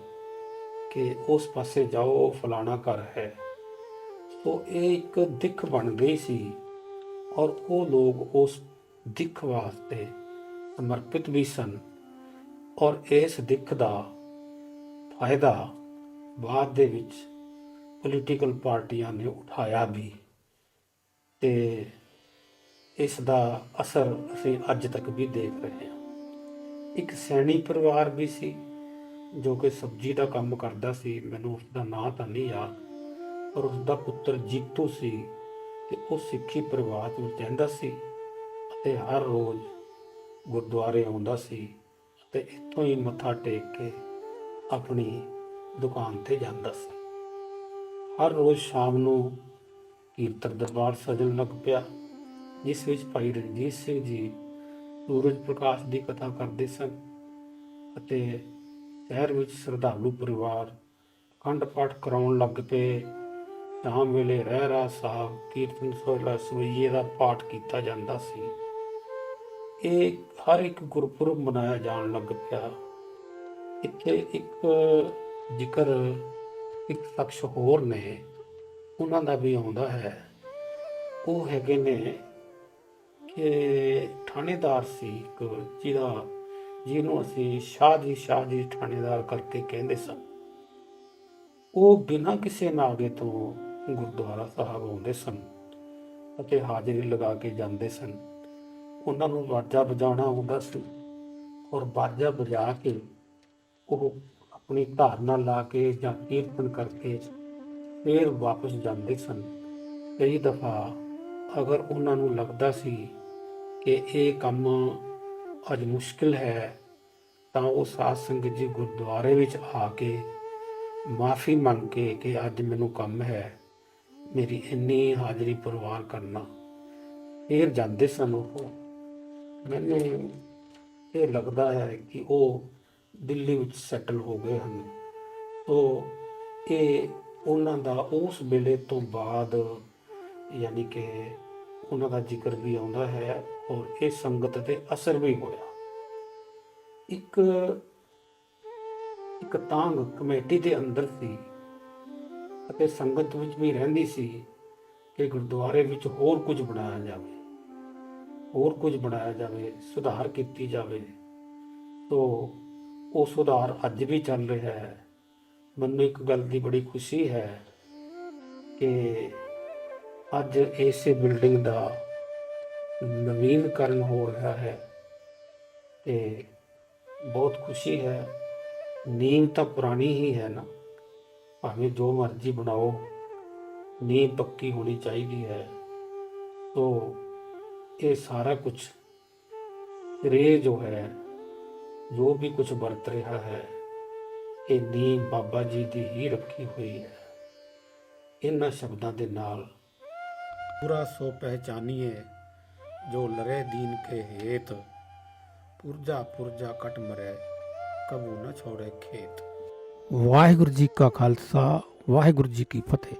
ਕਿ ਉਸ ਪਾਸੇ ਜਾਓ, ਫਲਾਣਾ ਘਰ ਹੈ। ਸੋ ਇਹ ਇੱਕ ਦਿੱਖ ਬਣ ਗਈ ਸੀ ਔਰ ਉਹ ਲੋਕ ਉਸ ਦਿੱਖ ਵਾਸਤੇ ਸਮਰਪਿਤ ਵੀ ਸਨ ਔਰ ਇਸ ਦਿੱਖ ਦਾ ਫਾਇਦਾ ਬਾਅਦ ਦੇ ਵਿੱਚ ਪੋਲੀਟੀਕਲ ਪਾਰਟੀਆਂ ਨੇ ਉਠਾਇਆ ਵੀ ਤੇ ਇਸ ਦਾ ਅਸਰ ਅਸੀਂ ਅੱਜ ਤੱਕ ਵੀ ਦੇਖ ਰਹੇ ਹਾਂ। ਇੱਕ ਸੈਣੀ ਪਰਿਵਾਰ ਵੀ ਸੀ ਜੋ ਕਿ ਸਬਜ਼ੀ ਦਾ ਕੰਮ ਕਰਦਾ ਸੀ, ਮੈਨੂੰ ਉਸ ਦਾ ਨਾਂ ਤਾਂ ਨਹੀਂ ਯਾਦ, ਪਰ ਉਸ ਦਾ ਪੁੱਤਰ ਜੀਤੂ ਸੀ ਤੇ ਉਹ ਸਿੱਖੀ ਪਰਿਵਾਰ ਵਿੱਚ ਰਹਿੰਦਾ ਸੀ ਅਤੇ ਹਰ ਰੋਜ਼ ਗੁਰਦੁਆਰੇ ਆਉਂਦਾ ਸੀ ਅਤੇ ਇੱਥੋਂ ਹੀ ਮੱਥਾ ਟੇਕ ਕੇ ਆਪਣੀ ਦੁਕਾਨ ਤੇ ਜਾਂਦਾ ਸੀ। ਹਰ ਰੋਜ਼ ਸ਼ਾਮ ਨੂੰ ਕੀਰਤਨ ਦਰਬਾਰ ਸਜਣ ਲੱਗ ਪਿਆ, ਜਿਸ ਵਿੱਚ ਭਾਈ ਰਣਜੀਤ ਸਿੰਘ ਜੀ ਸੂਰਜ ਪ੍ਰਕਾਸ਼ ਦੀ ਕਥਾ ਕਰਦੇ ਸਨ ਅਤੇ ਸ਼ਹਿਰ ਵਿੱਚ ਸ਼ਰਧਾਲੂ ਪਰਿਵਾਰ ਅਖੰਡ ਪਾਠ ਕਰਾਉਣ ਲੱਗ ਪਏ। ਸ਼ਾਮ ਵੇਲੇ ਰਹਿਰਾਸ ਸਾਹਿਬ, ਕੀਰਤਨ ਸੋਹਿਲਾ, ਸਵਈਏ ਦਾ ਪਾਠ ਕੀਤਾ ਜਾਂਦਾ ਸੀ। ਇਹ ਹਰ ਇੱਕ ਗੁਰਪੁਰਬ ਮਨਾਇਆ ਜਾਣ ਲੱਗ ਪਿਆ। ਇੱਥੇ ਇੱਕ ਜ਼ਿਕਰ ਇੱਕ ਸ਼ਖਸ ਹੋਰ ਨੇ, ਉਹਨਾਂ ਦਾ ਵੀ ਆਉਂਦਾ ਹੈ। ਉਹ ਹੈਗੇ ਨੇ ਕਿ ਥਾਣੇਦਾਰ ਸੀ ਇੱਕ, ਜਿਹਨੂੰ ਅਸੀਂ ਸ਼ਾਹ ਜੀ ਥਾਣੇਦਾਰ ਕਰਕੇ ਕਹਿੰਦੇ ਸਨ। ਉਹ ਬਿਨਾਂ ਕਿਸੇ ਨਾਗੇ ਤੋਂ ਗੁਰਦੁਆਰਾ ਸਾਹਿਬ ਆਉਂਦੇ ਸਨ ਅਤੇ ਹਾਜ਼ਰੀ ਲਗਾ ਕੇ ਜਾਂਦੇ ਸਨ। ਉਹਨਾਂ ਨੂੰ ਬਾਜਾ ਵਜਾਉਣਾ ਆਉਂਦਾ ਸੀ ਔਰ ਬਾਜਾ ਵਜਾ ਕੇ ਉਹ ਆਪਣੀ ਧਾਰਨਾ ਲਾ ਕੇ ਜਾਂ ਕੀਰਤਨ ਕਰਕੇ ਫਿਰ ਵਾਪਸ ਜਾਂਦੇ ਸਨ। ਕਈ ਦਫਾ ਅਗਰ ਉਹਨਾਂ ਨੂੰ ਲੱਗਦਾ ਸੀ ਕਿ ਇਹ ਕੰਮ ਅੱਜ ਮੁਸ਼ਕਿਲ ਹੈ ਤਾਂ ਉਹ ਸਾਧ ਸੰਗਤ ਜੀ ਗੁਰਦੁਆਰੇ ਵਿੱਚ ਆ ਕੇ ਮਾਫੀ ਮੰਗ ਕੇ ਕਿ ਅੱਜ ਮੈਨੂੰ ਕੰਮ ਹੈ, ਮੇਰੀ ਇੰਨੀ ਹਾਜ਼ਰੀ ਪਰਵਾਨ ਕਰਨਾ, ਫਿਰ ਜਾਂਦੇ ਸਨ। ਉਹ ਮੈਨੂੰ ਇਹ ਲੱਗਦਾ ਹੈ ਕਿ ਉਹ ਦਿੱਲੀ ਵਿੱਚ ਸੈਟਲ ਹੋ ਗਏ ਹਨ ਸੋ ਇਹ ਉਹਨਾਂ ਦਾ ਉਸ ਵੇਲੇ ਤੋਂ ਬਾਅਦ ਯਾਨੀ ਕਿ ਉਹਨਾਂ ਦਾ ਜ਼ਿਕਰ ਵੀ ਆਉਂਦਾ ਹੈ ਔਰ ਇਹ ਸੰਗਤ ਤੇ ਅਸਰ ਵੀ ਹੋਇਆ। ਇੱਕ ਇੱਕ ਤਾਂਘ ਕਮੇਟੀ ਦੇ ਅੰਦਰ ਸੀ ਅਤੇ ਸੰਗਤ ਵਿੱਚ ਵੀ ਰਹਿੰਦੀ ਸੀ ਕਿ ਗੁਰਦੁਆਰੇ ਵਿੱਚ ਹੋਰ ਕੁਝ ਬਣਾਇਆ ਜਾਵੇ, ਹੋਰ ਕੁਝ ਬਣਾਇਆ ਜਾਵੇ, ਸੁਧਾਰ ਕੀਤੀ ਜਾਵੇ। ਤੋ ਉਹ ਸੁਧਾਰ ਅੱਜ ਵੀ ਚੱਲ ਰਿਹਾ ਹੈ। ਮੈਨੂੰ ਇੱਕ ਗੱਲ ਦੀ ਬੜੀ ਖੁਸ਼ੀ ਹੈ ਕਿ ਅੱਜ ਇਸੇ ਬਿਲਡਿੰਗ ਦਾ ਨਵੀਨਕਰਨ ਹੋ ਰਿਹਾ ਹੈ ਤੇ ਬਹੁਤ ਖੁਸ਼ੀ ਹੈ। ਨੀਂਹ ਤਾਂ ਪੁਰਾਣੀ ਹੀ ਹੈ ਨਾ, ਭਾਵੇਂ ਜੋ ਮਰਜ਼ੀ ਬਣਾਓ, ਨੀਂਹ ਪੱਕੀ ਹੋਣੀ ਚਾਹੀਦੀ ਹੈ। ਤੋ ਇਹ ਸਾਰਾ ਕੁਝ ਰੇ ਜੋ ਹੈ, ਜੋ ਵੀ ਕੁਝ ਵਰਤ ਰਿਹਾ ਹੈ, ਇਹ ਨੀਂਹ ਬਾਬਾ ਜੀ ਦੀ ਹੀ ਰੱਖੀ ਹੋਈ ਹੈ। ਇਹਨਾਂ ਸ਼ਬਦਾਂ ਦੇ ਨਾਲ ਪੂਰਾ ਸੋ ਪਹਿਚਾਨੀਏ ਜੋ ਲਰੇ ਦੀਨ ਕੇ ਹੇਤ, ਪੁਰਜਾ ਪੁਰਜਾ ਕਟ ਮਰੇ ਕਬੂ ਨਾ ਛੋੜੇ ਖੇਤ। ਵਾਹਿਗੁਰੂ ਜੀ ਕਾ ਖਾਲਸਾ, ਵਾਹਿਗੁਰੂ ਜੀ ਕੀ ਫਤਿਹ।